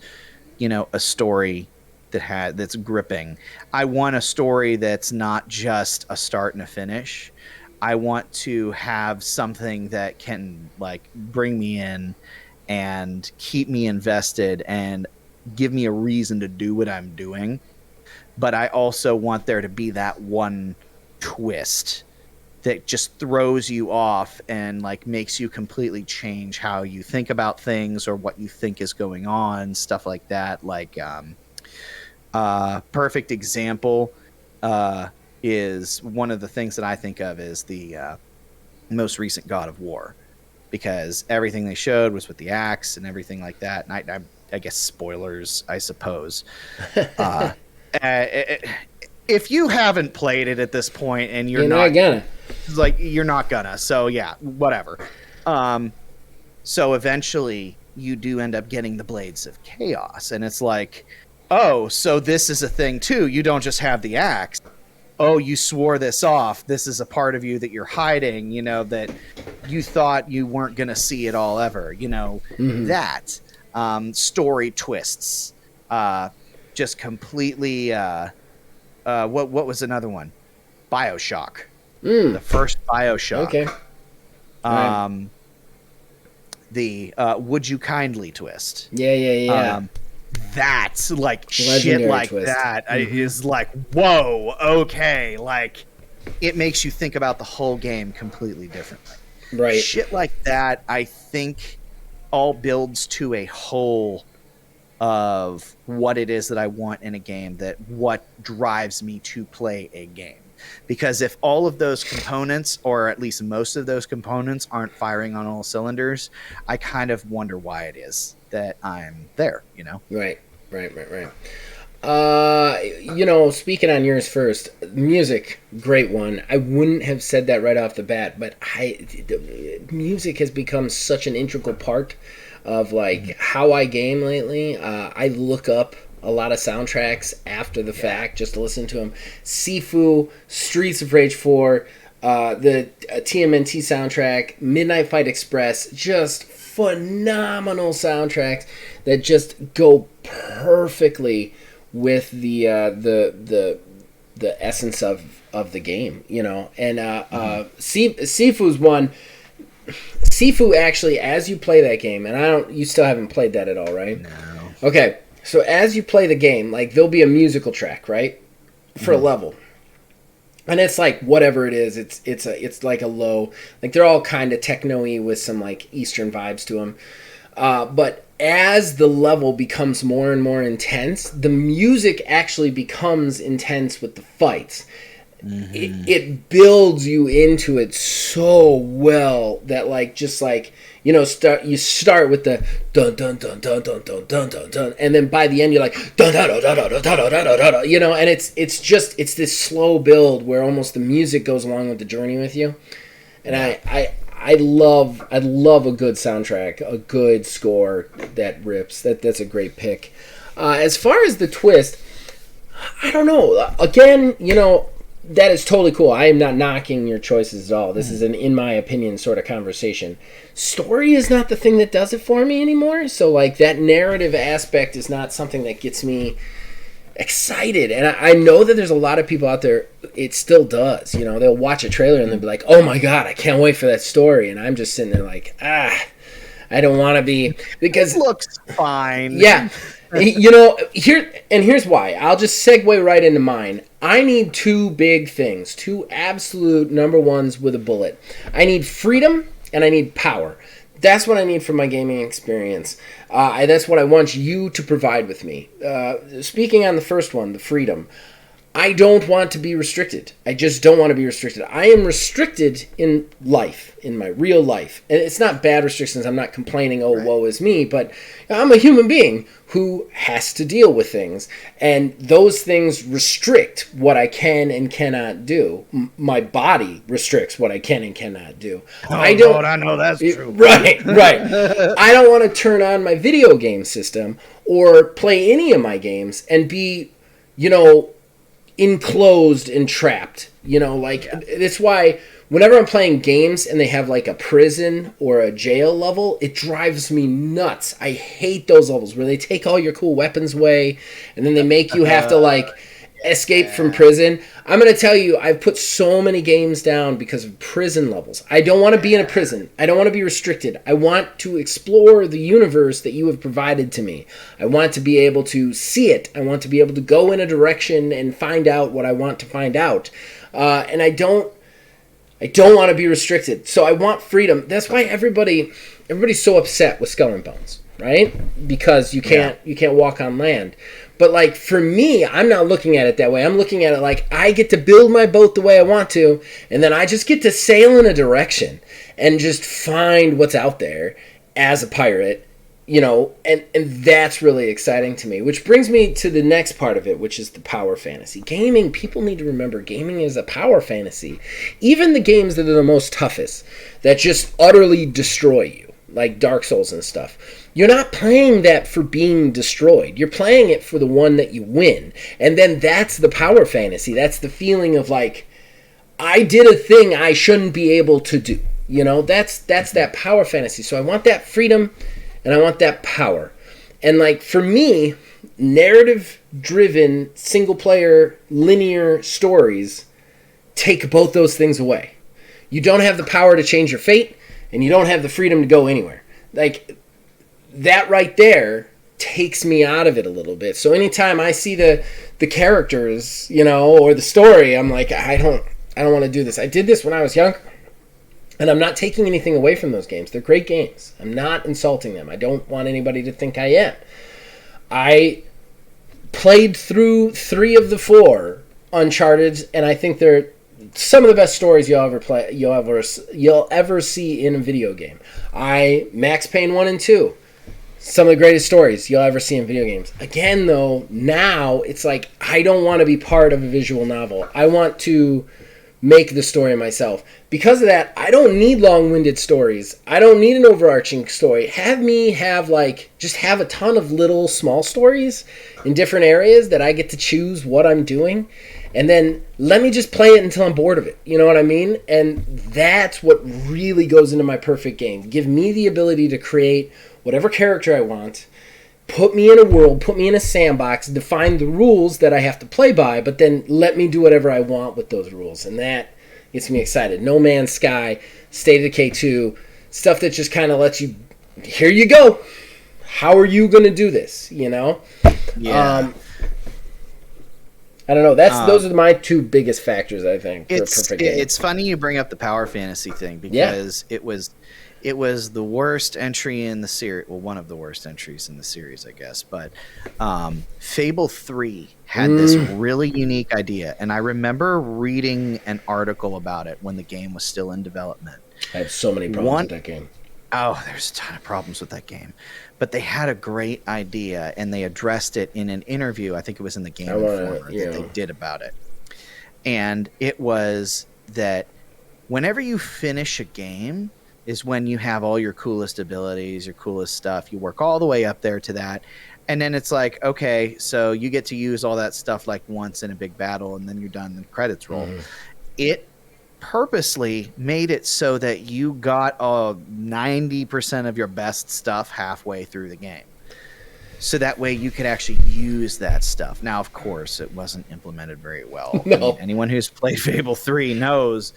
a story that's gripping. I want a story that's not just a start and a finish. I want to have something that can bring me in and keep me invested and give me a reason to do what I'm doing. But I also want there to be that one twist that just throws you off and makes you completely change how you think about things or what you think is going on, stuff like that. Perfect example is one of the things that I think of is the most recent God of War, because everything they showed was with the axe and everything like that. And I guess spoilers, I suppose. If you haven't played it at this point and you're not gonna, you're not gonna. So yeah, whatever. So eventually you do end up getting the Blades of Chaos, and it's oh, so this is a thing too. You don't just have the axe. Oh, you swore this off. This is a part of you that you're hiding, that you thought you weren't going to see it all ever. That story twists, just completely. What was another one? BioShock. The first BioShock. Okay. The Would You Kindly twist. Yeah. That's Legendary shit like twist. that is whoa, okay. It makes you think about the whole game completely differently. Right. Shit like that, I think, all builds to a whole of what it is that I want in a game, that what drives me to play a game. Because if all of those components, or at least most of those components, aren't firing on all cylinders, I kind of wonder why it is that I'm there, you know? Right. Speaking on yours first, music, great one. I wouldn't have said that right off the bat, but music has become such an integral part of like how I game lately. I look up a lot of soundtracks after the fact just to listen to them. Sifu, Streets of Rage 4, the TMNT soundtrack, Midnight Fight Express, just phenomenal soundtracks that just go perfectly with the essence of the game, you know. And Sifu's one. Sifu actually, as you play that game, and you still haven't played that at all, right? No. Okay, so as you play the game, like there'll be a musical track, right, for a level, and it's like whatever it is, it's like a low, like they're all kind of techno-y with some like Eastern vibes to them, but as the level becomes more and more intense, the music actually becomes intense with the fights. It builds you into it so well that like just like you start with the dun dun dun dun dun dun dun dun dun, and then by the end you're like dun dun dun dun dun dun dun dun, you know, and it's this slow build where almost the music goes along with the journey with you, and I love a good soundtrack, a good score that rips. That's a great pick. As far as the twist, I don't know. Again, you know. That is totally cool. I am not knocking your choices at all. This is an, in my opinion, sort of conversation. Story is not the thing that does it for me anymore. So, like, that narrative aspect is not something that gets me excited. And I know that there's a lot of people out there, it still does. You know, they'll watch a trailer and they'll be like, oh my God, I can't wait for that story. And I'm just sitting there like, I don't want to be. Because it looks fine. Yeah. You know, here's why. I'll just segue right into mine. I need two big things, two absolute number ones with a bullet. I need freedom and I need power. That's what I need for my gaming experience. That's what I want you to provide with me. Speaking on the first one, the freedom. I don't want to be restricted. I just don't want to be restricted. I am restricted in life, in my real life. And it's not bad restrictions. I'm not complaining, woe is me, but I'm a human being who has to deal with things. And those things restrict what I can and cannot do. My body restricts what I can and cannot do. I know that's true. Right. I don't want to turn on my video game system or play any of my games and be, you know, enclosed and trapped, you know, like that's why whenever I'm playing games and they have like a prison or a jail level, it drives me nuts. I hate those levels where they take all your cool weapons away and then they make you have to like escape from prison. I'm going to tell you, I've put so many games down because of prison levels. I don't want to be in a prison. I don't want to be restricted. I want to explore the universe that you have provided to me. I want to be able to see it. I want to be able to go in a direction and find out what I want to find out. And I don't want to be restricted. So I want freedom. That's why everybody's so upset with Skull and Bones, right? Because you can't walk on land. But, like, for me, I'm not looking at it that way. I'm looking at it like I get to build my boat the way I want to, and then I just get to sail in a direction and just find what's out there as a pirate, you know, and that's really exciting to me, which brings me to the next part of it, which is the power fantasy. Gaming, people need to remember, gaming is a power fantasy. Even the games that are the most toughest, that just utterly destroy you, like Dark Souls and stuff, you're not playing that for being destroyed. You're playing it for the one that you win. And then that's the power fantasy. That's the feeling of like, I did a thing I shouldn't be able to do. You know, that's that power fantasy. So I want that freedom and I want that power. And like for me, narrative-driven, single-player, linear stories take both those things away. You don't have the power to change your fate, and you don't have the freedom to go anywhere. Like, that right there takes me out of it a little bit. So anytime I see the characters, you know, or the story, I'm like, I don't want to do this. I did this when I was young. And I'm not taking anything away from those games. They're great games. I'm not insulting them. I don't want anybody to think I am. I played through 3 of the 4 Uncharted, and I think they're some of the best stories you'll ever see in a video game. Max Payne 1 and 2. Some of the greatest stories you'll ever see in video games. Again, though, now it's like I don't want to be part of a visual novel. I want to make the story myself. Because of that, I don't need long-winded stories. I don't need an overarching story. Have me have just have a ton of little small stories in different areas that I get to choose what I'm doing. And then let me just play it until I'm bored of it. You know what I mean? And that's what really goes into my perfect game. Give me the ability to create whatever character I want, put me in a world, put me in a sandbox, define the rules that I have to play by, but then let me do whatever I want with those rules. And that gets me excited. No Man's Sky, State of Decay 2, stuff that just kind of lets you, here you go. How are you going to do this? You know? Yeah. I don't know. Those are my 2 biggest factors, I think, for a perfect game. It's funny you bring up the power fantasy thing because it was the worst entry in the series. Well, one of the worst entries in the series, I guess. But Fable 3 had this really unique idea, and I remember reading an article about it when the game was still in development. I have so many problems with that game. Oh, there's a ton of problems with that game. But they had a great idea, and they addressed it in an interview. I think it was in the Game Informer that they did about it. And it was that whenever you finish a game is when you have all your coolest abilities, your coolest stuff. You work all the way up there to that. And then it's like, okay, so you get to use all that stuff like once in a big battle, and then you're done, and the credits roll. It purposely made it so that you got 90% of your best stuff halfway through the game. So that way you could actually use that stuff. Now, of course, it wasn't implemented very well. No. I mean, anyone who's played Fable 3 knows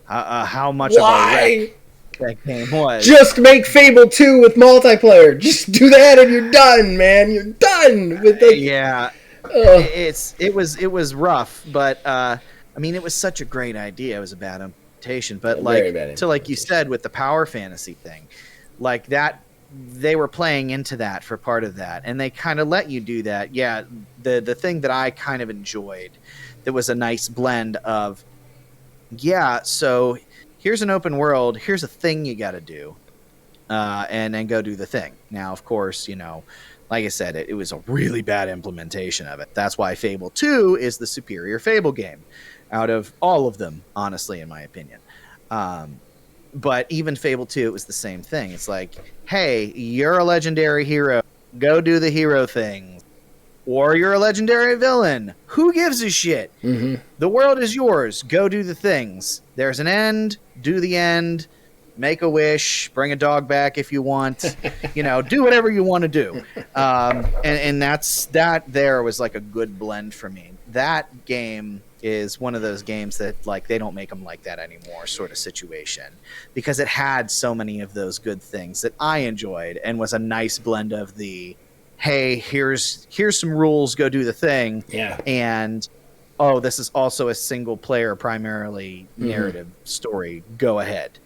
how much of a wreck that game was. Just make Fable 2 with multiplayer. Just do that and you're done, man. You're done with the... Yeah. It was rough, but I mean, it was such a great idea. It was a bad implementation, but like you said with the power fantasy thing, like that, they were playing into that for part of that, and they kind of let you do that. Yeah, the thing that I kind of enjoyed, that was a nice blend of, so here's an open world, here's a thing you got to do, and then go do the thing. Now, of course, like I said, it was a really bad implementation of it. That's why Fable 2 is the superior Fable game out of all of them, honestly, in my opinion. But even Fable 2, it was the same thing. It's like, hey, you're a legendary hero. Go do the hero thing. Or you're a legendary villain. Who gives a shit? Mm-hmm. The world is yours. Go do the things. There's an end. Do the end. Make a wish. Bring a dog back if you want. Do whatever you want to do. And that there was like a good blend for me. That game is one of those games that like they don't make them like that anymore sort of situation, because it had so many of those good things that I enjoyed and was a nice blend of the, hey, here's some rules, go do the thing. Yeah. And this is also a single player primarily narrative story. Go ahead.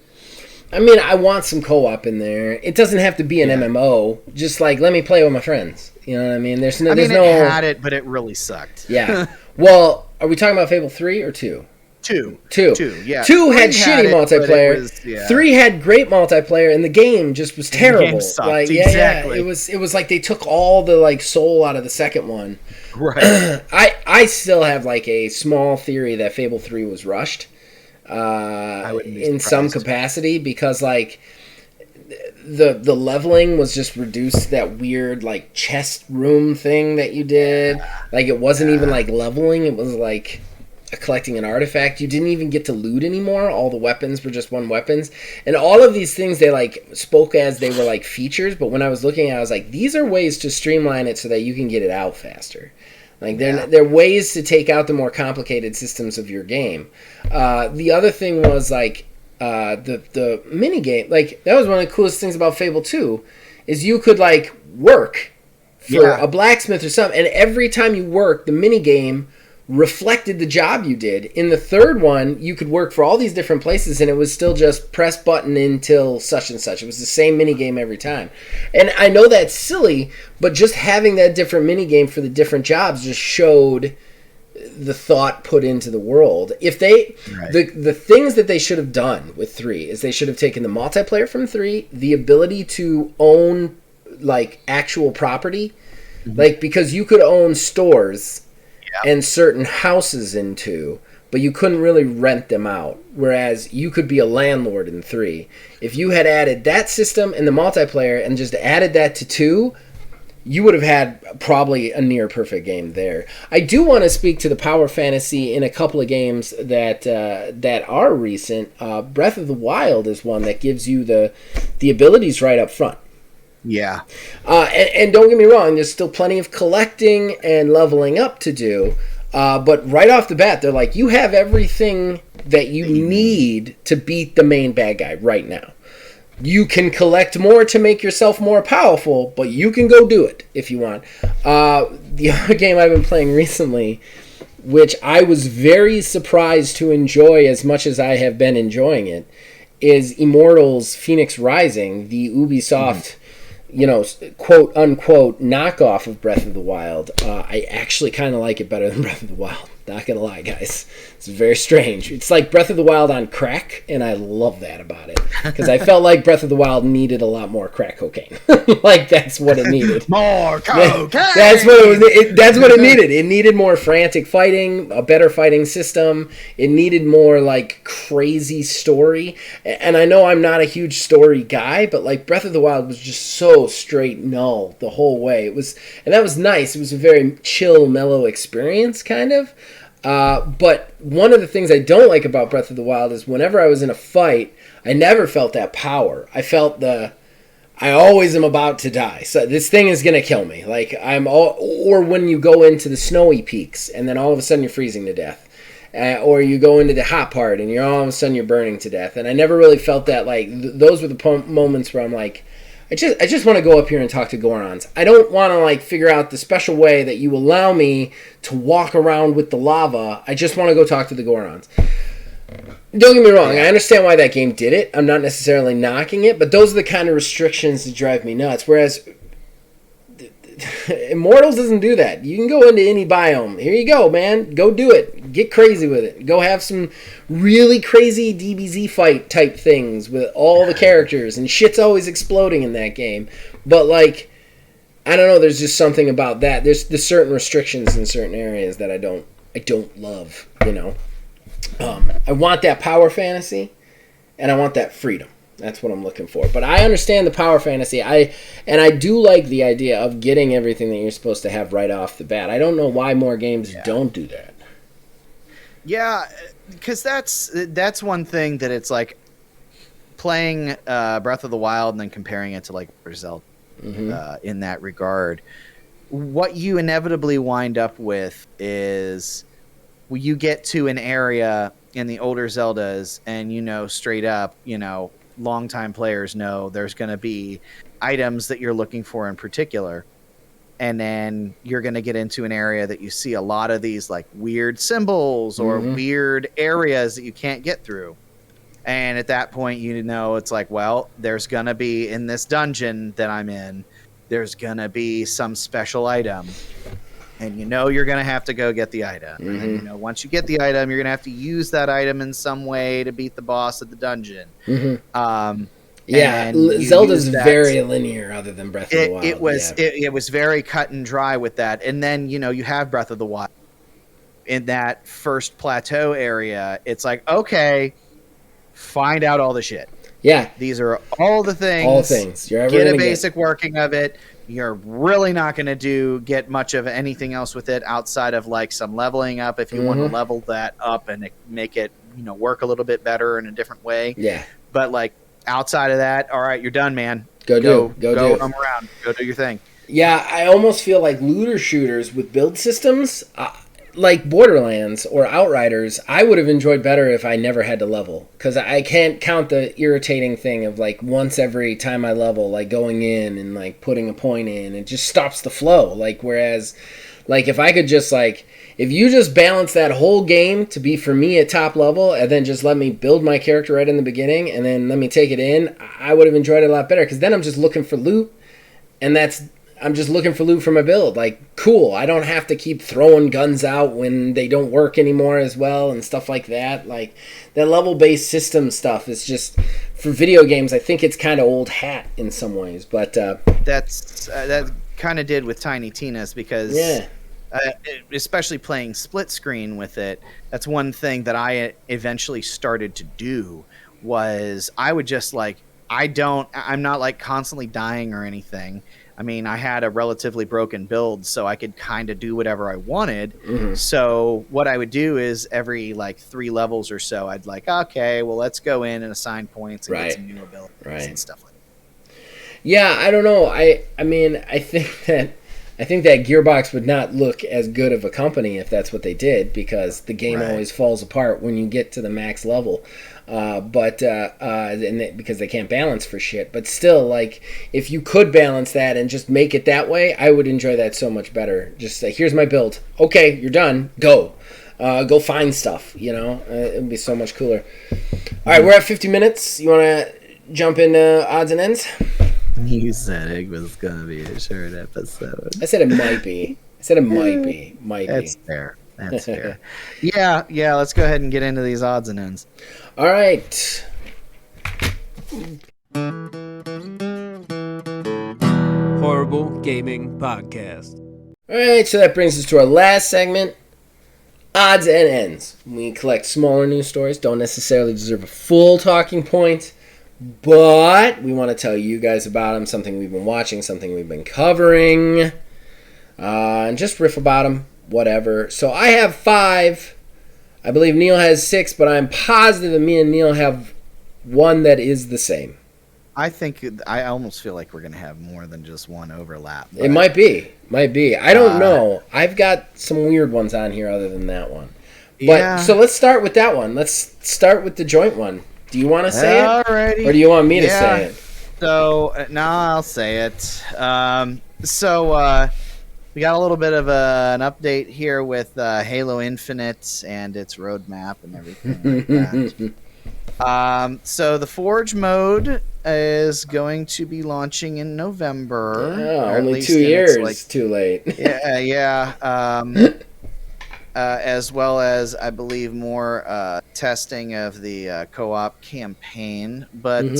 I mean, I want some co-op in there. It doesn't have to be an MMO. Just like, let me play with my friends. You know what I mean? It had it, but it really sucked. Yeah. Well, are we talking about Fable 3 or 2? 2. 2, yeah. 2 had shitty multiplayer. 3 had great multiplayer, and the game just was terrible. The game sucked, exactly. It was like they took all the like soul out of the second one. Right. I still have like a small theory that Fable 3 was rushed. In some capacity, because like the leveling was just reduced, that weird like chest room thing that you did. Like it wasn't even like leveling, it was like collecting an artifact. You didn't even get to loot anymore. All the weapons were just one weapons, and all of these things they like spoke as they were like features, but when I was looking at it, I was like, these are ways to streamline it so that you can get it out faster. Like they're ways to take out the more complicated systems of your game. The other thing was like the mini game. Like that was one of the coolest things about Fable 2, is you could like work for a blacksmith or something, and every time you work, the mini game reflected the job you did. In the third one, you could work for all these different places, and it was still just press button until such and such. It was the same mini game every time. And I know that's silly, but just having that different mini game for the different jobs just showed the thought put into the world. If they the things that they should have done with 3 is they should have taken the multiplayer from 3, the ability to own like actual property, like because you could own stores and certain houses in 2, but you couldn't really rent them out, whereas you could be a landlord in 3. If you had added that system in the multiplayer and just added that to 2, you would have had probably a near perfect game there. I do want to speak to the power fantasy in a couple of games that are recent. Breath of the Wild is one that gives you the abilities right up front. Yeah. And don't get me wrong, there's still plenty of collecting and leveling up to do. But right off the bat, they're like, you have everything that you need to beat the main bad guy right now. You can collect more to make yourself more powerful, but you can go do it if you want. The other game I've been playing recently, which I was very surprised to enjoy as much as I have been enjoying it, is Immortals Phoenix Rising, the Ubisoft, quote unquote knockoff of Breath of the Wild. I actually kind of like it better than Breath of the Wild. Not gonna lie, guys. It's very strange. It's like Breath of the Wild on crack, and I love that about it. Because I felt like Breath of the Wild needed a lot more crack cocaine. Like, that's what it needed. More cocaine! That's what it needed. It needed more frantic fighting, a better fighting system. It needed more, like, crazy story. And I know I'm not a huge story guy, but, like, Breath of the Wild was just so straight null the whole way. And that was nice. It was a very chill, mellow experience, kind of. But one of the things I don't like about Breath of the Wild is whenever I was in a fight, I never felt that power. I felt I always am about to die. So this thing is going to kill me. Like or when you go into the snowy peaks and then all of a sudden you're freezing to death. Or you go into the hot part and all of a sudden you're burning to death. And I never really felt that, like, those were the moments where I'm like, I just want to go up here and talk to Gorons. I don't want to, like, figure out the special way that you allow me to walk around with the lava. I just want to go talk to the Gorons. Don't get me wrong. I understand why that game did it. I'm not necessarily knocking it, but those are the kind of restrictions that drive me nuts. Whereas Immortals doesn't do that. You can go into any biome. Here you go, man. Go do it. Get crazy with it. Go have some really crazy DBZ fight type things with all the characters, and shit's always exploding in that game. But, like, I don't know, there's just something about that. There's certain restrictions in certain areas that I don't love, I want that power fantasy, and I want that freedom. That's what I'm looking for. But I understand the power fantasy. I do like the idea of getting everything that you're supposed to have right off the bat. I don't know why more games don't do that. Yeah, because that's one thing that it's like playing Breath of the Wild and then comparing it to, like, Zelda in that regard. What you inevitably wind up with is you get to an area in the older Zeldas and, straight up, longtime players know there's going to be items that you're looking for in particular. And then you're going to get into an area that you see a lot of these, like, weird symbols or weird areas that you can't get through. And at that point, it's like, well, there's going to be, in this dungeon that I'm in, there's going to be some special item. And you're going to have to go get the item. And then, once you get the item, you're going to have to use that item in some way to beat the boss of the dungeon. Zelda's very linear other than Breath of the Wild. It was very cut and dry with that. And then, you have Breath of the Wild. In that first plateau area, it's like, okay, find out all the shit. Yeah. These are all the things. All things. You're ever get a basic working of it. You're really not going to get much of anything else with it outside of, like, some leveling up if you want to level that up and make it, work a little bit better in a different way. Yeah. But, like, outside of that, all right, you're done, man. Go roam around. Go do your thing. Yeah, I almost feel like looter shooters with build systems, like Borderlands or Outriders, I would have enjoyed better if I never had to level, because I can't count the irritating thing of like once every time I level, like going in and like putting a point in, it just stops the flow. Like whereas, like if I could just like, if you just balance that whole game to be for me at top level, and then just let me build my character right in the beginning, and then let me take it in, I would have enjoyed it a lot better. Because then I'm just looking for loot, and I'm just looking for loot for my build. Like, cool. I don't have to keep throwing guns out when they don't work anymore as well and stuff like that. Like, that level-based system stuff is just, for video games, I think it's kind of old hat in some ways. But that kind of did with Tiny Tina's, because especially playing split screen with it, that's one thing that I eventually started to do was I would just like, I'm not like constantly dying or anything. I mean, I had a relatively broken build, so I could kind of do whatever I wanted. Mhm. So what I would do is every like 3 levels or so, I'd like, okay, well, let's go in and assign points and get some new abilities and stuff like that. yeah, I don't know. I mean, I think that Gearbox would not look as good of a company if that's what they did, because the game always falls apart when you get to the max level. Because they can't balance for shit. But still, like, if you could balance that and just make it that way, I would enjoy that so much better. Just say, here's my build. Okay, you're done. Go. Go find stuff, you know? It would be so much cooler. All right, we're at 50 minutes. You want to jump into odds and ends? You said it was going to be a short episode. I said it might be. Might That's be. fair. That's fair. Yeah, let's go ahead and get into these odds and ends. All right. Horrible Gaming Podcast. All right, so that brings us to our last segment, odds and ends. We collect smaller news stories, don't necessarily deserve a full talking point, but we want to tell you guys about them, something we've been watching, something we've been covering, and just riff about them, whatever. So I have 5. I believe Neil has 6, but I'm positive that me and Neil have one that is the same. I almost feel like we're going to have more than just one overlap. It might be. I don't know. I've got some weird ones on here other than that one. But so let's start with that one. Let's start with the joint one. Do you want to say it? Alrighty. Or do you want me to say it? So, no, I'll say it. We got a little bit of an update here with Halo Infinite and its roadmap and everything like that. So the Forge mode is going to be launching in November. Yeah, only 2 years too late. Yeah. As well as, I believe, more testing of the co-op campaign. But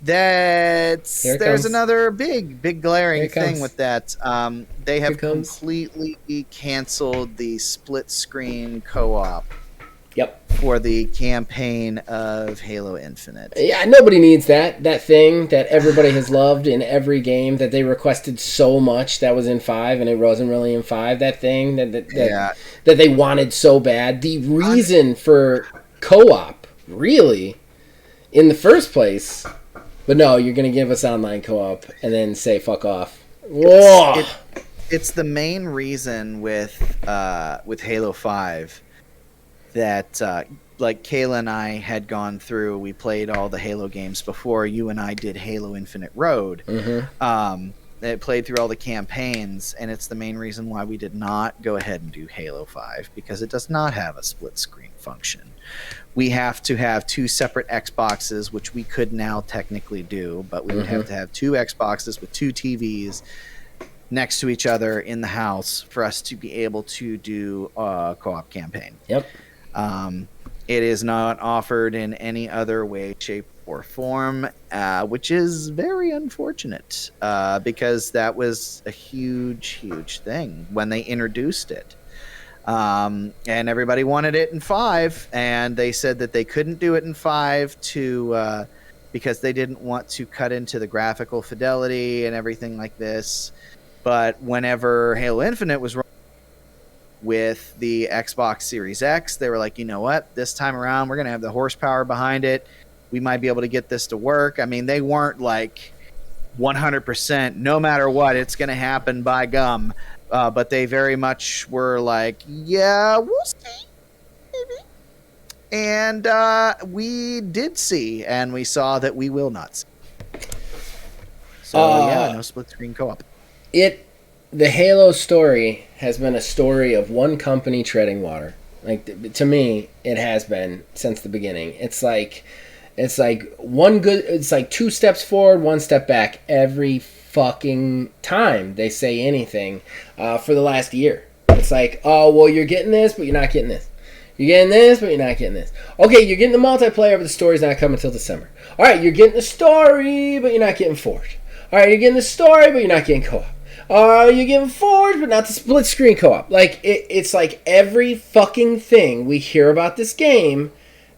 there's another big glaring thing with that. They have completely canceled the split screen co-op. Yep. For the campaign of Halo Infinite. Yeah, nobody needs that thing that everybody has loved in every game that they requested so much that was in 5 and it wasn't really in 5. That thing that they wanted so bad. The reason for co-op, really, in the first place. But no, you're going to give us online co-op and then say fuck off. It's the main reason with Halo 5 that like Kayla and I had gone through. We played all the Halo games before you and I did Halo Infinite Road. It played through all the campaigns, and it's the main reason why we did not go ahead and do Halo 5, because it does not have a split screen function. We have to have 2 separate Xboxes, which we could now technically do, but we would have to have 2 Xboxes with 2 TVs next to each other in the house for us to be able to do a co-op campaign. Yep. It is not offered in any other way, shape, or form, which is very unfortunate, because that was a huge thing when they introduced it. And everybody wanted it in 5, and they said that they couldn't do it in 5 because they didn't want to cut into the graphical fidelity and everything like this. But whenever Halo Infinite was with the Xbox Series X, they were like, you know what, this time around we're going to have the horsepower behind it. We might be able to get this to work. I mean, they weren't like 100%, no matter what, it's going to happen by gum. but they very much were like, yeah, we'll see, maybe. And we did see, and we saw that we will not see. So yeah, no split screen co-op. The Halo story has been a story of one company treading water. Like, to me, it has been since the beginning. It's like two steps forward, one step back every fucking time they say anything for the last year. It's like, oh, well, you're getting this, but you're not getting this. You're getting this, but you're not getting this. Okay, you're getting the multiplayer, but the story's not coming until December. All right, you're getting the story, but you're not getting Forge. All right, you're getting the story, but you're not getting co-op. You're getting Forge, but not the split screen co-op. Like, it's like every fucking thing we hear about this game,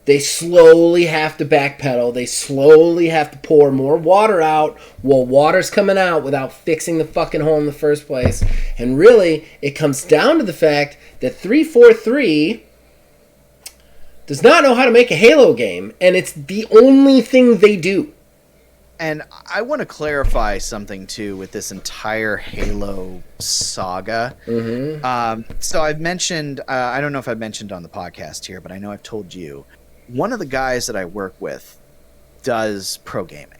they slowly have to backpedal. They slowly have to pour more water out while water's coming out without fixing the fucking hole in the first place. And really, it comes down to the fact that 343 does not know how to make a Halo game, and it's the only thing they do. And I want to clarify something, too, with this entire Halo saga. Mm-hmm. So I've mentioned, I don't know if I've mentioned on the podcast here, but I know I've told you, one of the guys that I work with does pro gaming.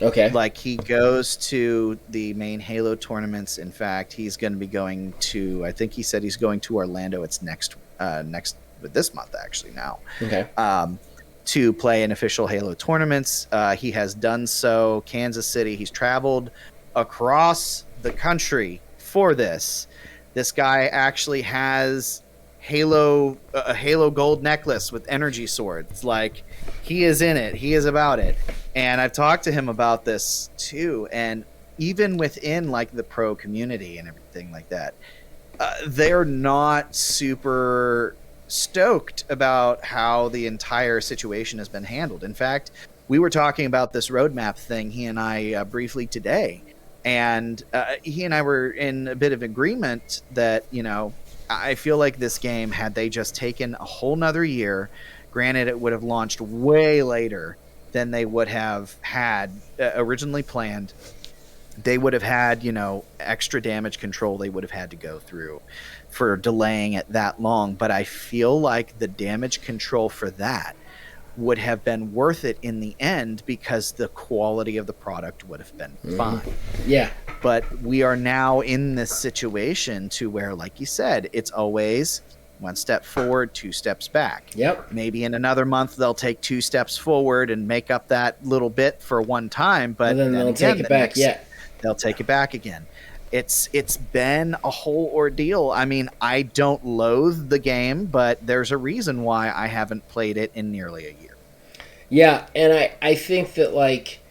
Okay. Like, he goes to the main Halo tournaments. In fact, he's going to be going to, I think he said he's going to Orlando. It's this month, actually, now. Okay. To play in official Halo tournaments. He has done so. Kansas City. He's traveled across the country for this. This guy actually has a Halo gold necklace with energy swords. Like, he is in it. He is about it. And I've talked to him about this too. And even within like the pro community and everything like that, they're not super stoked about how the entire situation has been handled. In fact, we were talking about this roadmap thing, he and I, briefly today, and he and I were in a bit of agreement that, you know, I feel like this game, had they just taken a whole nother year, granted it would have launched way later than they would have had originally planned. They would have had, you know, extra damage control they would have had to go through for delaying it that long. But I feel like the damage control for that would have been worth it in the end, because the quality of the product would have been fine. Yeah. But we are now in this situation to where, like you said, it's always one step forward, two steps back. Yep. Maybe in another month they'll take two steps forward and make up that little bit for one time, but And then they'll take it back. They'll take it back again. It's been a whole ordeal. I mean, I don't loathe the game, but there's a reason why I haven't played it in nearly a year. Yeah, and I think that, like,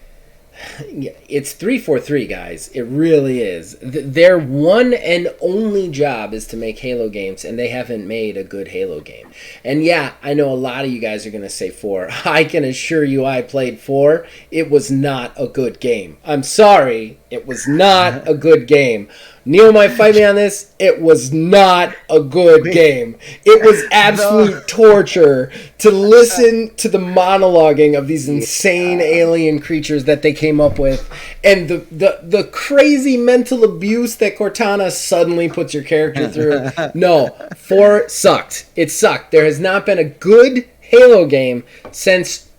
it's 343, guys. It really is. Their one and only job is to make Halo games, and they haven't made a good Halo game. And yeah, I know a lot of you guys are going to say 4. I can assure you I played 4. It was not a good game. I'm sorry. It was not a good game. Neil might fight me on this. It was not a good game. It was absolute torture to listen to the monologuing of these insane alien creatures that they came up with, and the crazy mental abuse that Cortana suddenly puts your character through. No, 4 sucked. It sucked. There has not been a good Halo game since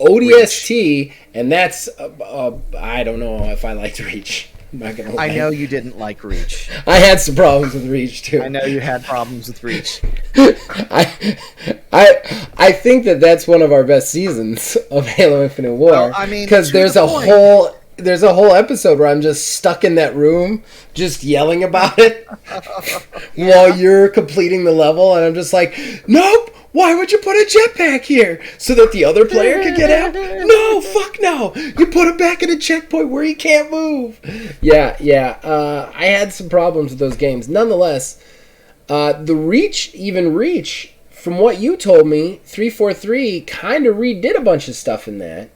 ODST, and that's I don't know if I liked Reach. I'm not gonna lie. I know you didn't like Reach. I had some problems with Reach too. I know you had problems with Reach. I think that's one of our best seasons of Halo Infinite War. Well, I mean, because there's a whole episode where I'm just stuck in that room, just yelling about it while you're completing the level, and I'm just like, nope. Why would you put a jetpack here? So that the other player could get out? No, fuck no. You put him back at a checkpoint where he can't move. Yeah. I had some problems with those games. Nonetheless, the Reach, from what you told me, 343 kind of redid a bunch of stuff in that.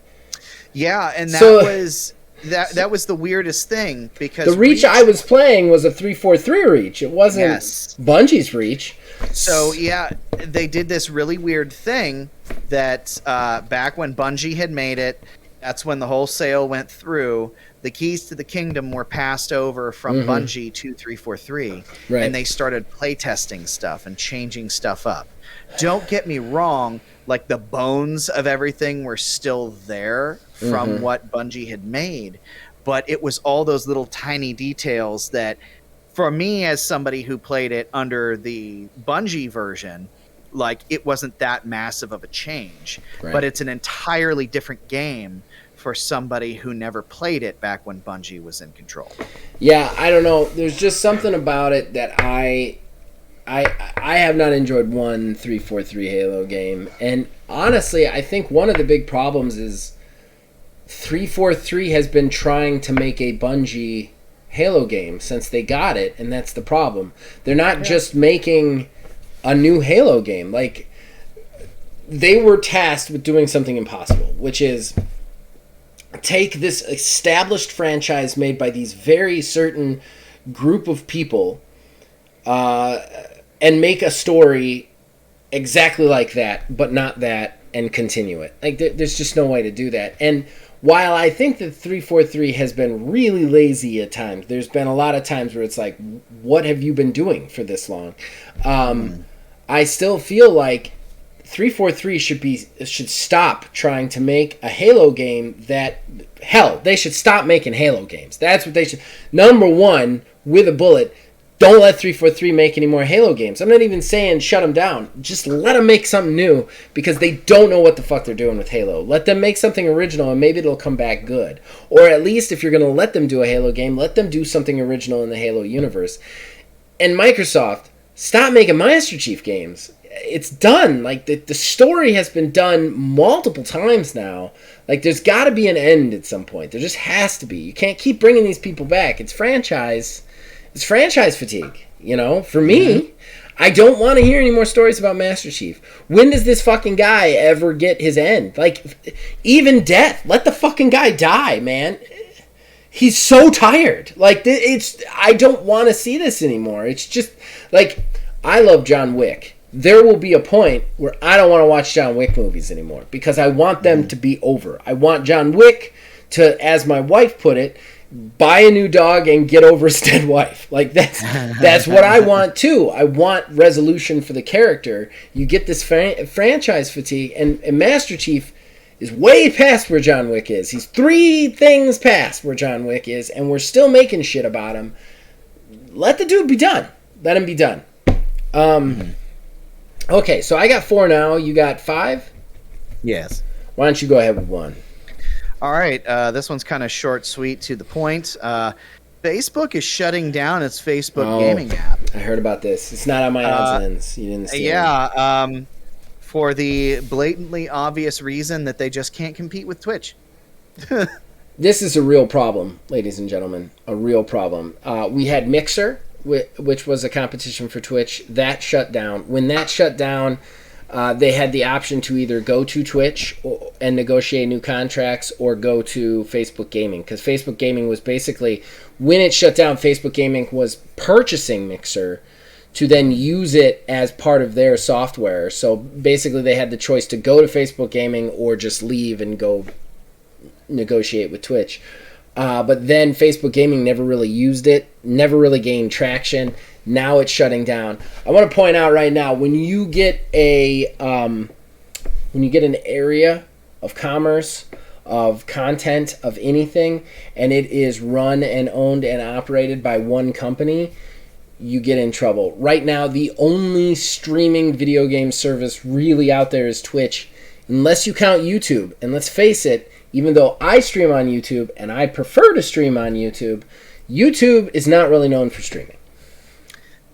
Yeah, and that was the weirdest thing, because the Reach I was playing was a 343 Reach. It wasn't Bungie's Reach. So, yeah, they did this really weird thing that back when Bungie had made it, that's when the whole sale went through. the keys to the kingdom were passed over from Bungie to 343, Right. and they started playtesting stuff and changing stuff up. Don't get me wrong, like the bones of everything were still there from what Bungie had made, but it was all those little tiny details that, for me as somebody who played it under the Bungie version, like it wasn't that massive of a change. Right. But it's an entirely different game for somebody who never played it back when Bungie was in control. Yeah, I don't know. There's just something about it that I have not enjoyed one 343 Halo game. And honestly, I think one of the big problems is 343 has been trying to make a Bungie Halo game since they got it, and that's the problem. They're not just making a new Halo game. Like, they were tasked with doing something impossible, which is take this established franchise made by these very certain group of people and make a story exactly like that, but not that, and continue it. Like, there's just no way to do that. And while I think that 343 has been really lazy at times, there's been a lot of times where it's like, what have you been doing for this long? I still feel like 343 should stop trying to make a Halo game that... Hell, they should stop making Halo games. That's what they should... Number one, with a bullet, don't let 343 make any more Halo games. I'm not even saying shut them down. Just let them make something new, because they don't know what the fuck they're doing with Halo. Let them make something original, and maybe it'll come back good. Or at least, if you're going to let them do a Halo game, let them do something original in the Halo universe. And Microsoft, stop making Master Chief games. It's done. Like, the story has been done multiple times now. Like, there's got to be an end at some point. There just has to be. You can't keep bringing these people back. It's franchise fatigue, you know? For me, I don't want to hear any more stories about Master Chief. When does this fucking guy ever get his end? Like, even death. Let the fucking guy die, man. He's so tired. Like, I don't want to see this anymore. It's just, like, I love John Wick. There will be a point where I don't want to watch John Wick movies anymore, because I want them to be over. I want John Wick to, as my wife put it, buy a new dog and get over his dead wife. Like, that's what I want too. I want resolution for the character. You get this franchise fatigue, and Master Chief is way past where John Wick is. He's 3 things past where John Wick is, and we're still making shit about him. Let the dude be done. Let him be done. Okay, so I got 4 now. You got 5? Yes. Why don't you go ahead with 1? All right, this one's kind of short, sweet, to the point. Facebook is shutting down its Facebook gaming app. I heard about this. It's not on my odds and ends. You didn't see it. Yeah, for the blatantly obvious reason that they just can't compete with Twitch. This is a real problem, ladies and gentlemen. A real problem. We had Mixer, which was a competition for Twitch. That shut down. When that shut down, they had the option to either go to Twitch and negotiate new contracts, or go to Facebook Gaming. Because Facebook Gaming was basically, when it shut down, Facebook Gaming was purchasing Mixer to then use it as part of their software. So basically they had the choice to go to Facebook Gaming or just leave and go negotiate with Twitch. But then Facebook Gaming never really used it, never really gained traction. Now it's shutting down. I want to point out right now, when you get an area of commerce, of content, of anything, and it is run and owned and operated by one company, you get in trouble. Right now, the only streaming video game service really out there is Twitch, unless you count YouTube. And let's face it, even though I stream on YouTube and I prefer to stream on YouTube, YouTube is not really known for streaming.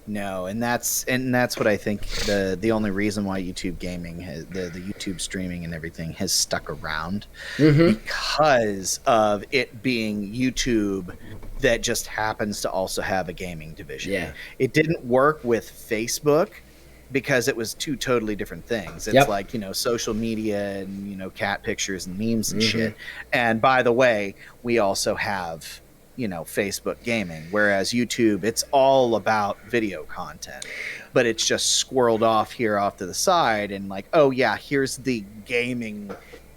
No, and that's what I think the only reason why YouTube gaming has the YouTube streaming and everything has stuck around, because of it being YouTube that just happens to also have a gaming division. Yeah. It didn't work with Facebook because it was 2 totally different things. It's like, social media and, cat pictures and memes and shit. And by the way, we also have, Facebook gaming, whereas YouTube, it's all about video content, but it's just squirreled off here off to the side and like, oh yeah, here's the gaming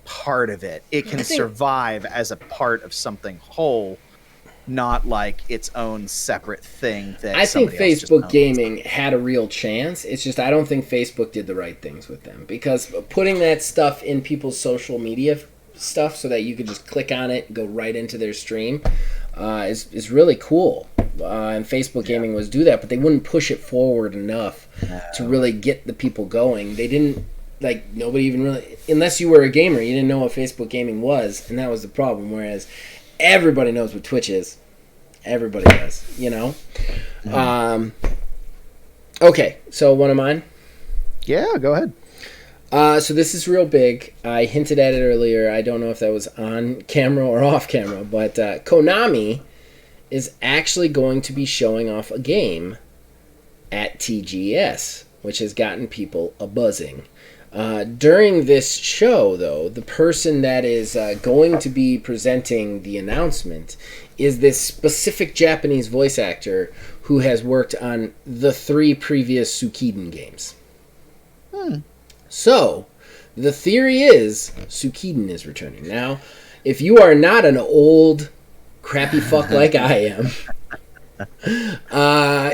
part of it. It can I think- survive as a part of something whole, not like its own separate thing that I think somebody else just Facebook owns. gaming had a real chance. It's just I don't think Facebook did the right things with them, because putting that stuff in people's social media stuff so that you could just click on it and go right into their stream is really cool. And Facebook gaming was do that, but they wouldn't push it forward enough to really get the people going. They didn't, like, nobody even really, unless you were a gamer, you didn't know what Facebook gaming was, and that was the problem. Whereas everybody knows what Twitch is. Everybody does, you know? Okay, so one of mine. Yeah, go ahead. So this is real big. I hinted at it earlier. I don't know if that was on camera or off camera, but Konami is actually going to be showing off a game at TGS, which has gotten people a-buzzing. During this show, though, the person that is going to be presenting the announcement is this specific Japanese voice actor who has worked on the 3 previous Suikoden games. So, the theory is Suikoden is returning. Now, if you are not an old crappy fuck like I am,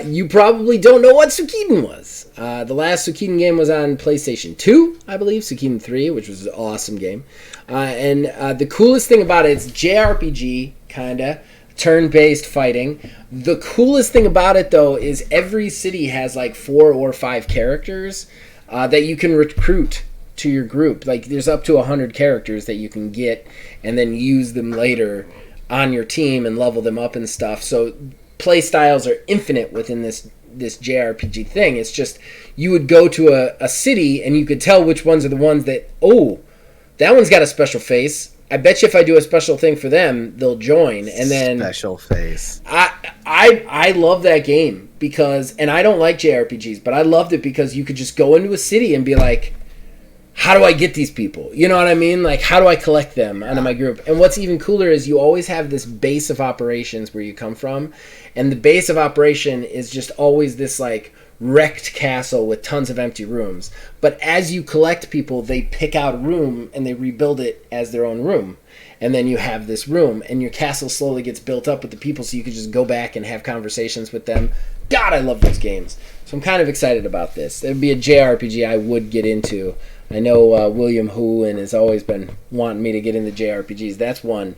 you probably don't know what Suikoden was. The last Suikoden game was on PlayStation 2, I believe, Suikoden 3, which was an awesome game. And the coolest thing about it, it's JRPG, kinda, turn-based fighting. The coolest thing about it, though, is every city has like 4 or 5 characters that you can recruit to your group. Like, there's up to 100 characters that you can get and then use them later on your team and level them up and stuff. So play styles are infinite within this JRPG thing. It's just you would go to a city and you could tell which ones are the ones that, oh, that one's got a special face. I bet you if I do a special thing for them, they'll join. And then Special face. I love that game because, and I don't like JRPGs, but I loved it because you could just go into a city and be like, how do I get these people? You know what I mean? Like, how do I collect them onto my group? And what's even cooler is you always have this base of operations where you come from, and the base of operation is just always this, like, wrecked castle with tons of empty rooms. But as you collect people, they pick out a room and they rebuild it as their own room. And then you have this room, and your castle slowly gets built up with the people so you can just go back and have conversations with them. God, I love those games. So I'm kind of excited about this. It would be a JRPG I would get into. I know William Huon has always been wanting me to get into JRPGs. That's one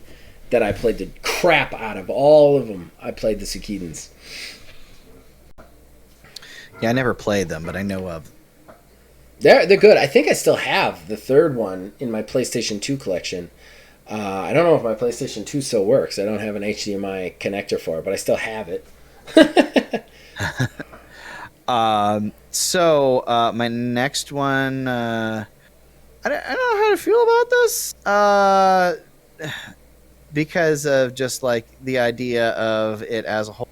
that I played the crap out of. All of them, I played the Suikodens. Yeah, I never played them, but I know of. They're good. I think I still have the third one in my PlayStation 2 collection. I don't know if my PlayStation 2 still works. I don't have an HDMI connector for it, but I still have it. So my next one, I don't know how to feel about this, because of just like the idea of it as a whole.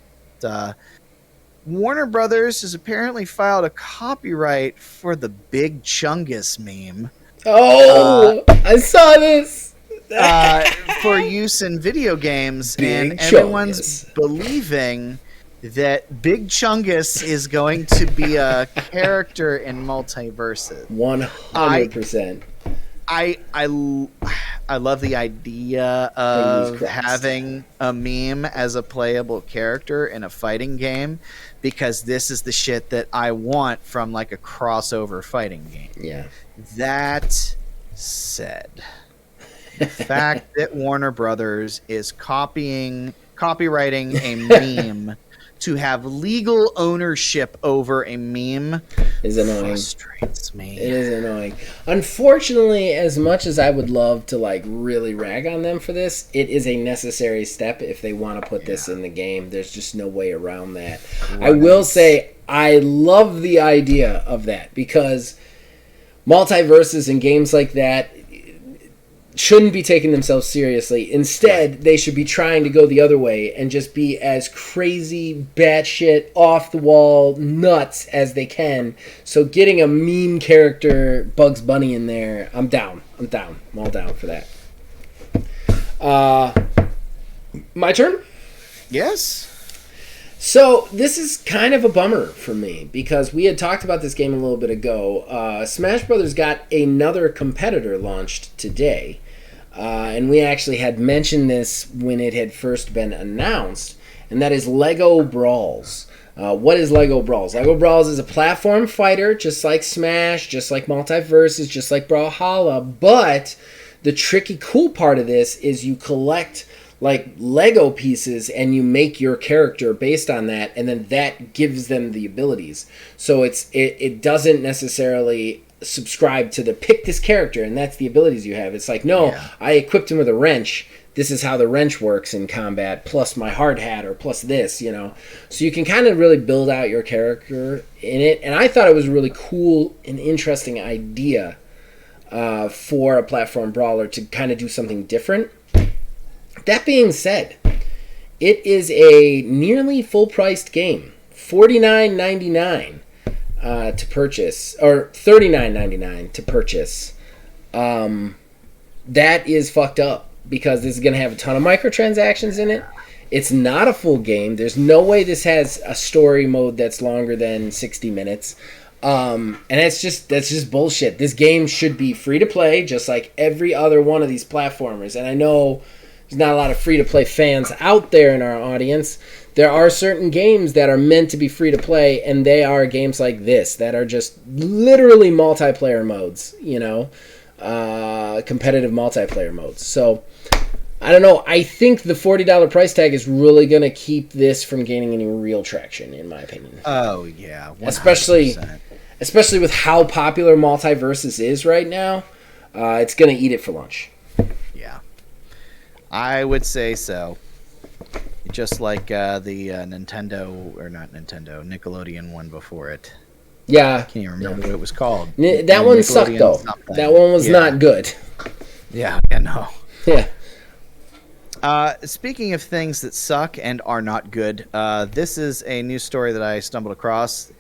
Warner Brothers has apparently filed a copyright for the Big Chungus meme. Oh, I saw this. For use in video games, Big and everyone's Chungus. believing that Big Chungus is going to be a character in Multiverses. 100%. I love the idea of Christ. having a meme as a playable character in a fighting game, because this is the shit that I want from like a crossover fighting game. Yeah. That said, the fact that Warner Brothers is copyrighting a meme to have legal ownership over a meme Is annoying. frustrates me. It is annoying. Unfortunately, as much as I would love to like really rag on them for this, it is a necessary step if they want to put this in the game. There's just no way around that. I will say I love the idea of that, because multiverses and games like that shouldn't be taking themselves seriously. Instead, they should be trying to go the other way and just be as crazy, batshit, off-the-wall nuts as they can. So getting a meme character, Bugs Bunny, in there, I'm down. I'm all down for that. My turn? Yes. So this is kind of a bummer for me because we had talked about this game a little bit ago. Smash Brothers got another competitor launched today, and we actually had mentioned this when it had first been announced, and that is Lego Brawls. What is Lego Brawls? Lego Brawls is a platform fighter, just like Smash, just like Multiversus, just like Brawlhalla, but the tricky cool part of this is you collect like Lego pieces and you make your character based on that, and then that gives them the abilities. So it doesn't necessarily subscribe to the pick this character and that's the abilities you have. It's like, no, I equipped him with a wrench. This is how the wrench works in combat, plus my hard hat or plus this, you know. So you can kind of really build out your character in it. And I thought it was a really cool and interesting idea for a platform brawler to kind of do something different. That being said, it is a nearly full-priced game, $49.99 to purchase, or $39.99 to purchase. That is fucked up because this is going to have a ton of microtransactions in it. It's not a full game. There's no way this has a story mode that's longer than 60 minutes. And that's just bullshit. This game should be free to play, just like every other one of these platformers. And I know there's not a lot of free-to-play fans out there in our audience. There are certain games that are meant to be free-to-play, and they are games like this that are just literally multiplayer modes, you know, competitive multiplayer modes. So, I don't know. I think the $40 price tag is really going to keep this from gaining any real traction, in my opinion. Oh, yeah. 100%. Especially with how popular Multiversus is right now. It's going to eat it for lunch. Yeah. I would say so. Just like the Nintendo, or not Nintendo, Nickelodeon one before it. Yeah. I can't even remember what it was called. That one sucked, though. Something. That one was not good. Yeah, no. Yeah. Speaking of things that suck and are not good, this is a news story that I stumbled across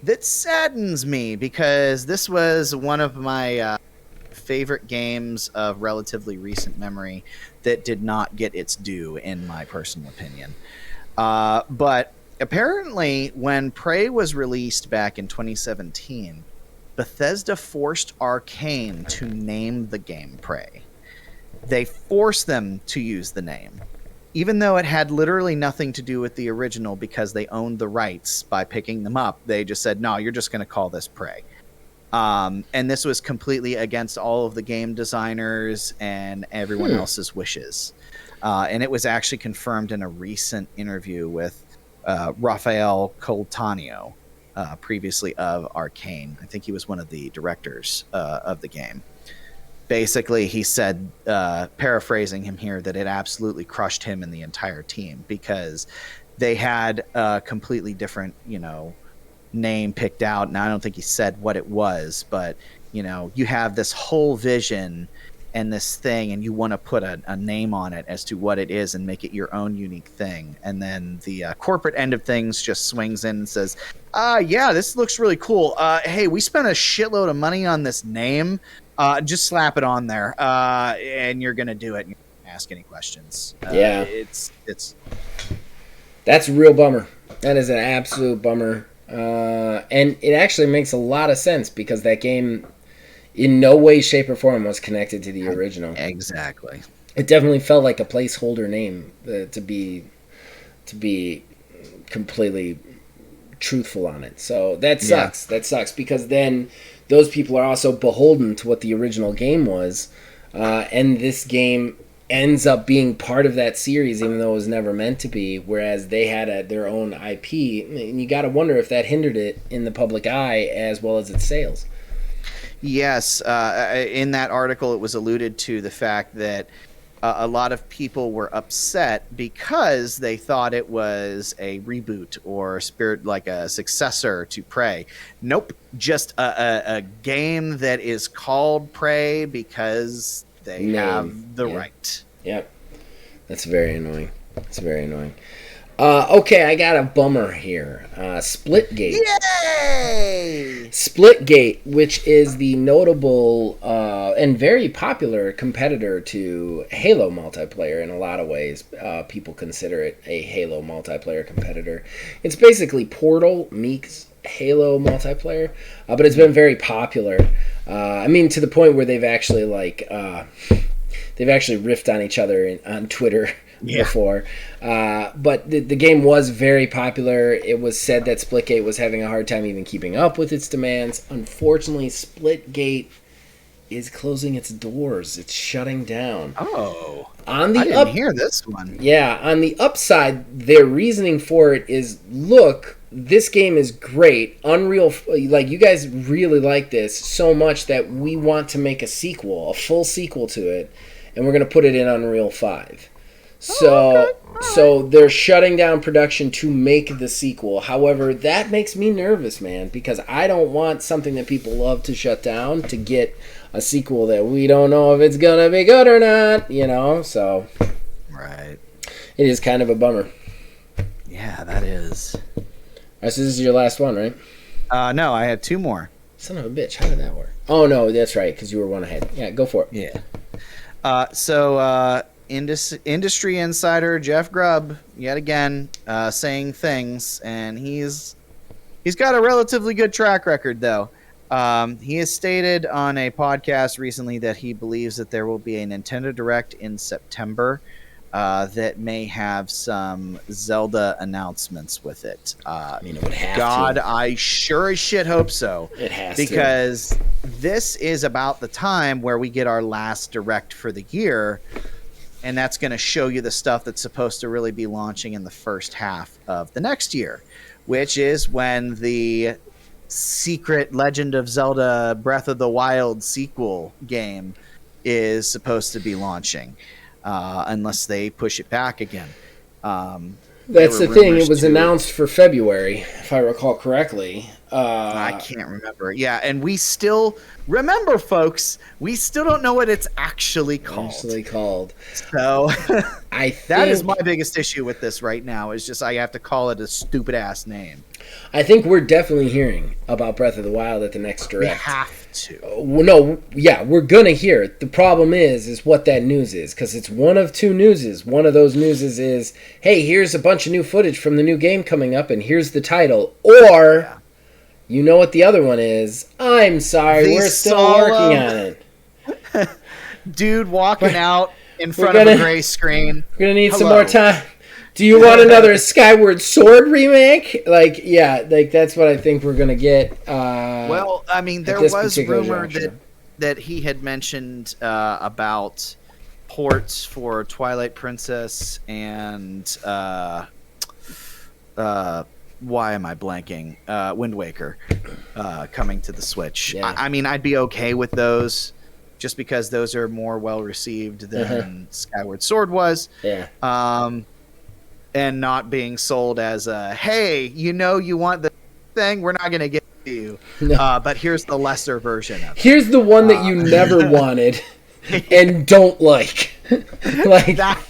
that saddens me because this was one of my favorite games of relatively recent memory that did not get its due, in my personal opinion. But apparently, when Prey was released back in 2017, Bethesda forced Arcane to name the game Prey. They forced them to use the name, even though it had literally nothing to do with the original because they owned the rights by picking them up. They just said, no, you're just going to call this Prey. And this was completely against all of the game designers and everyone else's wishes. And it was actually confirmed in a recent interview with Rafael Coltanio, previously of Arcane. I think he was one of the directors of the game. Basically, he said, paraphrasing him here, that it absolutely crushed him and the entire team because they had a completely different, name picked out. And I don't think he said what it was, but, you have this whole vision and this thing, and you want to put a name on it as to what it is and make it your own unique thing. And then the corporate end of things just swings in and says, yeah, this looks really cool. Hey, we spent a shitload of money on this name. Just slap it on there, and you're gonna do it. And ask any questions. Yeah, it's that's a real bummer. That is an absolute bummer, and it actually makes a lot of sense because that game, in no way, shape, or form, was connected to the original. Exactly. It definitely felt like a placeholder name to be completely truthful on it. So that sucks. Yeah. That sucks because then those people are also beholden to what the original game was, and this game ends up being part of that series even though it was never meant to be, whereas they had their own IP, and you got to wonder if that hindered it in the public eye as well as its sales. Yes, in that article it was alluded to the fact that a lot of people were upset because they thought it was a reboot or like a successor to Prey. Nope, just a game that is called Prey because they have the right. Yep, that's very annoying. It's very annoying. Okay, I got a bummer here. Splitgate. Yay! Splitgate, which is the notable and very popular competitor to Halo multiplayer in a lot of ways. People consider it a Halo multiplayer competitor. It's basically Portal meets Halo multiplayer, but it's been very popular. I mean, to the point where they've actually riffed on each other on Twitter before. But the game was very popular. It was said that Splitgate was having a hard time even keeping up with its demands. Unfortunately, Splitgate is closing its doors. It's shutting down. Oh, On the I didn't hear this one. Yeah, on the upside, their reasoning for it is, look, this game is great. Unreal, like, you guys really like this so much that we want to make a sequel, a full sequel to it, and we're going to put it in Unreal 5. So they're shutting down production to make the sequel. However, that makes me nervous, man, because I don't want something that people love to shut down to get a sequel that we don't know if it's going to be good or not, you know? So, Right. it is kind of a bummer. Yeah, that is. All right, so this is your last one, right? No, I had two more. Son of a bitch, how did that work? Oh, no, that's right, because you were one ahead. Yeah, go for it. Yeah. Industry insider Jeff Grubb, yet again, saying things, and he's got a relatively good track record, though. He has stated on a podcast recently that he believes that there will be a Nintendo Direct in September that may have some Zelda announcements with it. I mean, it would have God, to. I sure as shit hope so. It has Because this is about the time where we get our last Direct for the year, and that's going to show you the stuff that's supposed to really be launching in the first half of the next year, which is when the secret Legend of Zelda Breath of the Wild sequel game is supposed to be launching, unless they push it back again. That's the were thing. It rumors was to- announced for February, if I recall correctly. I can't remember. Yeah, and we still remember, folks. We still don't know what it's actually called. So I think that is my biggest issue with this right now. Is just I have to call it a stupid ass name. I think we're definitely hearing about Breath of the Wild at the next We Direct. have to. Well, no, yeah, we're gonna hear it. The problem is what that news is, because it's one of two newses. One of those newses is, hey, here's a bunch of new footage from the new game coming up, and here's the title. Or, you know what the other one is? I'm sorry, The we're still solo- working on it. Dude walking out in front gonna- of a gray screen. We're gonna need some Hello. more time. Do you want another Skyward Sword remake? Like, yeah, like that's what I think we're gonna get. Well, I mean, there this was particular rumor juncture. that he had mentioned about ports for Twilight Princess and why am I blanking? Wind Waker coming to the Switch. Yeah. I mean, I'd be okay with those, just because those are more well received than Skyward Sword was. Yeah. And not being sold as a, hey, you know, you want the thing, we're not going to get it to you. No. But here's the lesser version of it. Here's the one that you never wanted and don't like. Like That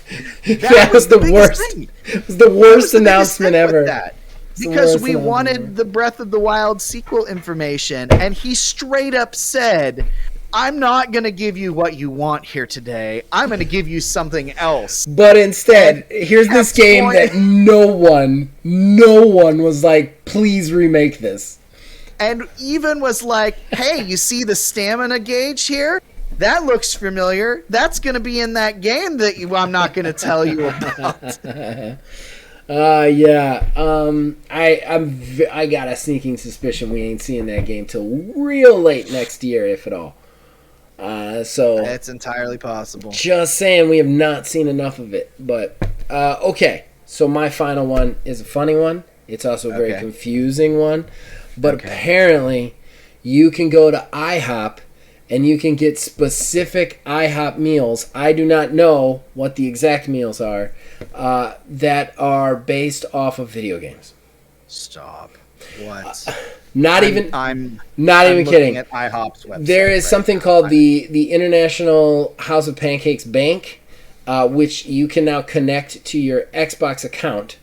that was the biggest worst. thing. It was the That was worst the biggest announcement thing with ever. that. It's the Because worst we announcement wanted ever. the Breath of the Wild sequel information, and he straight up said, I'm not going to give you what you want here today. I'm going to give you something else. But instead, here's this kept game pointing- that no one was like, please remake this. And even was like, hey, you see the stamina gauge here? That looks familiar. That's going to be in that game that I'm not going to tell you about. Yeah. I got a sneaking suspicion we ain't seeing that game till real late next year, if at all. So It's entirely possible. just saying, we have not seen enough of it. But okay, so my final one is a funny one. It's also a very Okay. confusing one. But Okay. apparently, you can go to IHOP and you can get specific IHOP meals. I do not know what the exact meals are that are based off of video games. Stop. What? Not I'm even looking kidding. at IHOP's website. There is right something now. called the International House of Pancakes Bank, which you can now connect to your Xbox account.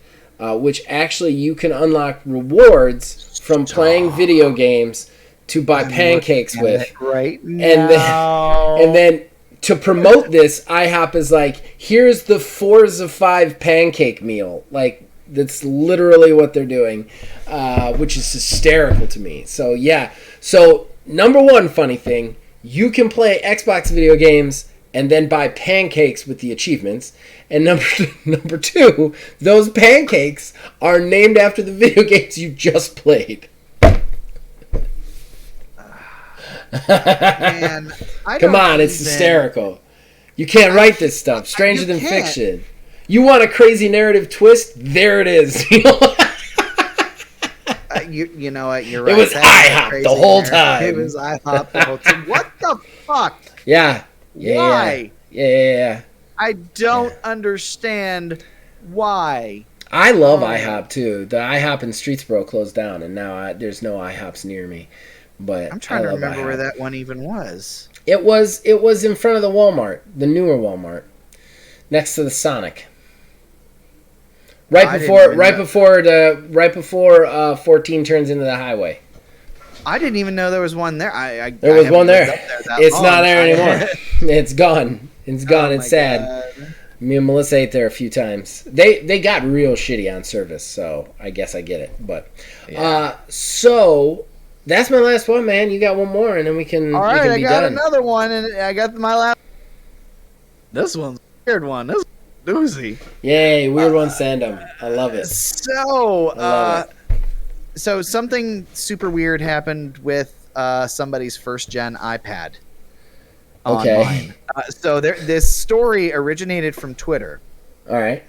which actually you can unlock rewards from playing video games to buy pancakes with. Right now. And then to promote this, IHOP is like, here's the 4s of 5 pancake meal. Like, that's literally what they're doing, which is hysterical to me. So, yeah. So, number one funny thing, you can play Xbox video games and then buy pancakes with the achievements. And number two, those pancakes are named after the video games you just played. Man, Come on, it's hysterical. You can't write this stuff. Stranger than fiction. You want a crazy narrative twist? There it is. You know what? You're right. It was IHOP the whole time. It was IHOP the whole time. What the fuck? Yeah. Why? Yeah. I don't understand why. I love IHOP too. The IHOP in Streetsboro closed down, and now there's no IHOPs near me. But I'm trying to remember IHOP. where that one even was. It was in front of the Walmart, the newer Walmart, next to the Sonic. Right before 14 turns into the highway. I didn't even know there was one there. There was one there. It's long. not there anymore. It's gone. It's gone. It's sad. God. Me and Melissa ate there a few times. They got real shitty on service, so I guess I get it. But so that's my last one, man. You got one more, and then we can. All right, we can I be got done. another one, and I got my last. This one's a weird one. This is doozy. Yay, weird one, send them. I love it. So, so something super weird happened with somebody's first gen iPad. Okay. Online. So this story originated from Twitter. All right.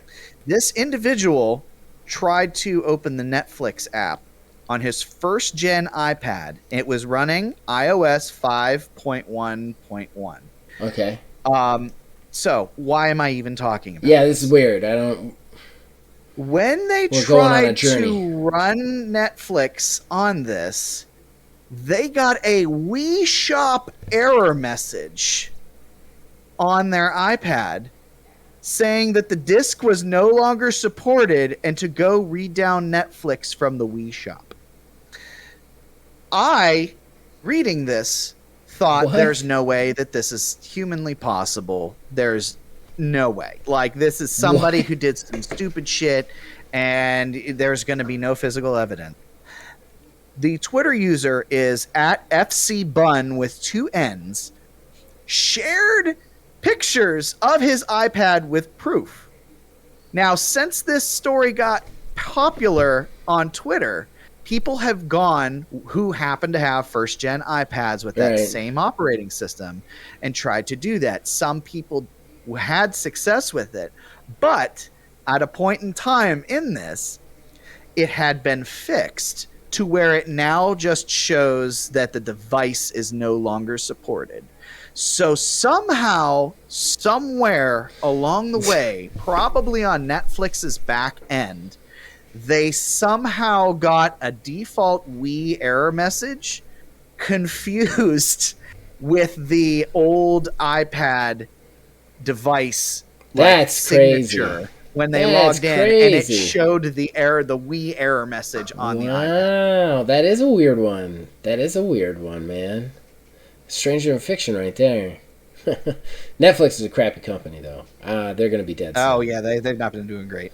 This individual tried to open the Netflix app on his first gen iPad. It was running iOS 5.1.1. Okay. So why am I even talking about Yeah, this is weird. I don't. When they We're going on a tried journey. to run Netflix on this, they got a Wii Shop error message on their iPad saying that the disc was no longer supported and to go read down Netflix from the Wii Shop. I, reading this, thought What? there's no way that this is humanly possible. There's no way. Like, this is somebody What? who did some stupid shit and there's going to be no physical evidence. The Twitter user is at FCBun with 2 N's, shared pictures of his iPad with proof. Now, since this story got popular on Twitter, people have gone who happen to have first-gen iPads with that Right. same operating system and tried to do that. Some people had success with it, but at a point in time in this, it had been fixed to where it now just shows that the device is no longer supported. So somehow, somewhere along the way, probably on Netflix's back end, they somehow got a default Wii error message confused with the old iPad device That's crazy. signature when they That's logged in, and it crazy. showed the Wii error message on the iPad. Wow, that is a weird one. That is a weird one, man. Stranger than fiction, right there. Netflix is a crappy company, though. They're gonna be dead soon. Oh yeah, they've not been doing great.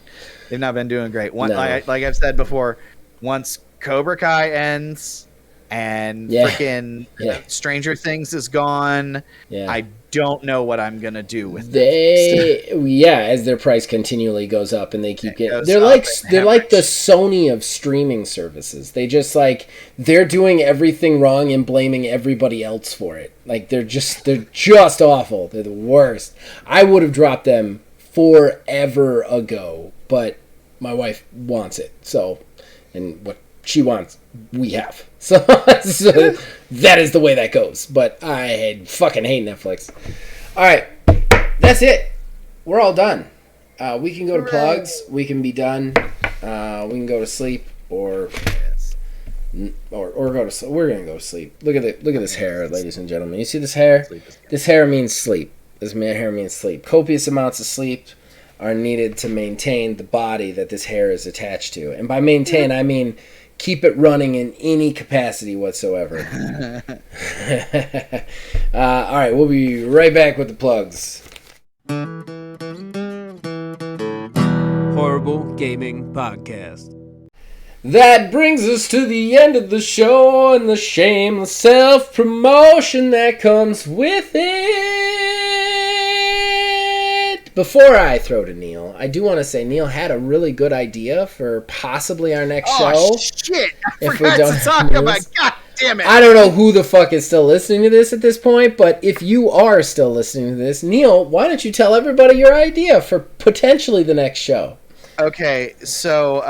They've not been doing great. No. Like I've said before, once Cobra Kai ends and Yeah. freaking Yeah. Stranger Things is gone, Yeah. I don't know what I'm gonna do with as their price continually goes up and they keep getting, goes they're up like and they're like the average. Sony of streaming services. They just they're doing everything wrong and blaming everybody else for it. Like they're just awful. They're the worst. I would have dropped them forever ago, but my wife wants it. So, and what she wants, we have. So that is the way that goes. But I fucking hate Netflix. All right, that's it. We're all done. We can go to plugs. We can be done. We can go to sleep or go to. We're gonna go to sleep. Look at this hair, ladies and gentlemen. You see this hair? This hair means sleep. This hair means sleep. Copious amounts of sleep. are needed to maintain the body that this hair is attached to. And by maintain, I mean keep it running in any capacity whatsoever. All right, we'll be right back with the plugs. Horrible Gaming Podcast. That brings us to the end of the show and the shameless self-promotion that comes with it. Before I throw to Neil, I do want to say Neil had a really good idea for possibly our next show. Oh, shit. I If we forgot don't to talk have about news. God damn it. I don't know who the fuck is still listening to this at this point, but if you are still listening to this, Neil, why don't you tell everybody your idea for potentially the next show? Okay, so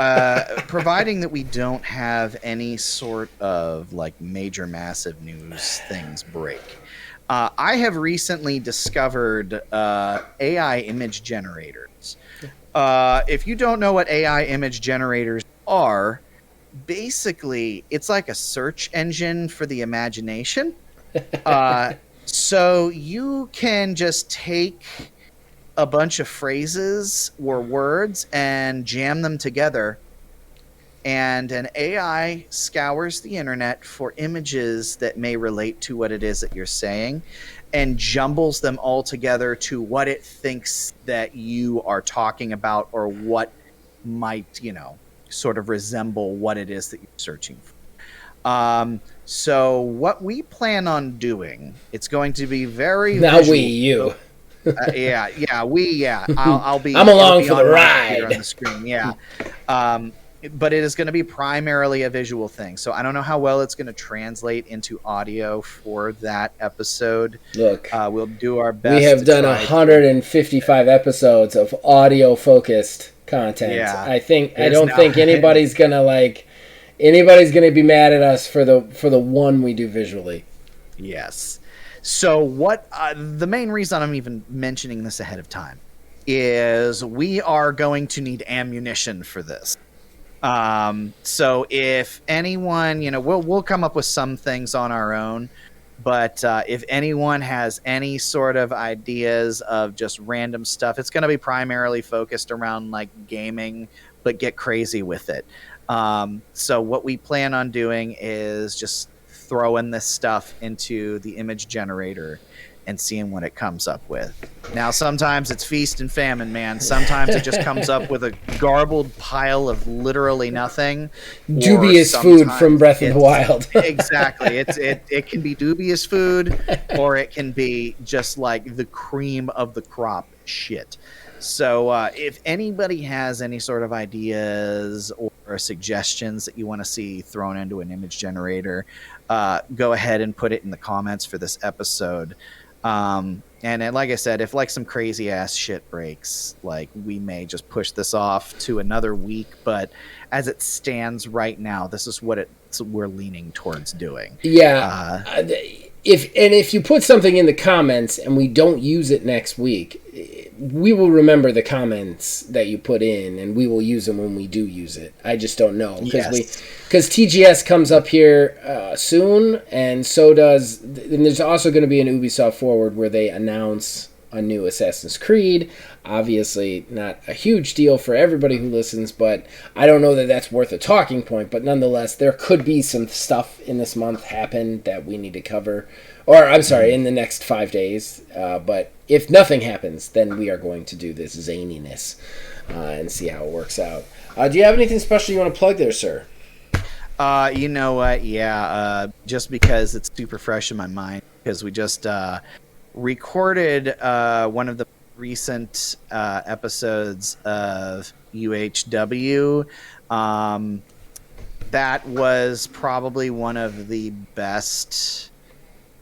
providing that we don't have any sort of like major massive news things break, I have recently discovered AI image generators. If you don't know what AI image generators are, basically it's like a search engine for the imagination. So you can just take a bunch of phrases or words and jam them together, and an AI scours the internet for images that may relate to what it is that you're saying and jumbles them all together to what it thinks that you are talking about or what might, sort of resemble what it is that you're searching for. So what we plan on doing, it's going to be very Now visual. you. I'll be. I'm along it'll for be the on my computer ride. on the screen. Yeah, but it is going to be primarily a visual thing. So I don't know how well it's going to translate into audio for that episode. Look, We'll do our best. we have to done try 155 episodes of audio-focused content. Yeah. I There's don't think anybody's gonna be mad at us for the one we do visually. Yes. So what the main reason I'm even mentioning this ahead of time is we are going to need ammunition for this. So if anyone, we'll come up with some things on our own, but if anyone has any sort of ideas of just random stuff, it's going to be primarily focused around like gaming, but get crazy with it. So what we plan on doing is just throwing this stuff into the image generator and seeing what it comes up with. Now, sometimes it's feast and famine, man. Sometimes it just comes up with a garbled pile of literally nothing. Dubious Or food from Breath of the it's- Wild. Exactly. It can be dubious food, or it can be just like the cream of the crop shit. So if anybody has any sort of ideas or suggestions that you want to see thrown into an image generator, go ahead and put it in the comments for this episode. And then, like I said, if like some crazy ass shit breaks, like we may just push this off to another week. But as it stands right now, this is what we're leaning towards doing. Yeah. If you put something in the comments and we don't use it next week, we will remember the comments that you put in and we will use them when we do use it. I just don't know because TGS comes up here soon, and so does. And there's also going to be an Ubisoft Forward where they announce a new Assassin's Creed. Obviously, not a huge deal for everybody who listens, but I don't know that that's worth a talking point. But nonetheless, there could be some stuff in this month happen that we need to cover. Or, I'm sorry, in the next 5 days. But if nothing happens, then we are going to do this zaniness and see how it works out. Do you have anything special you want to plug there, sir? You know what? Yeah, just because it's super fresh in my mind, because we just recorded one of the recent episodes of UHW. That was probably one of the best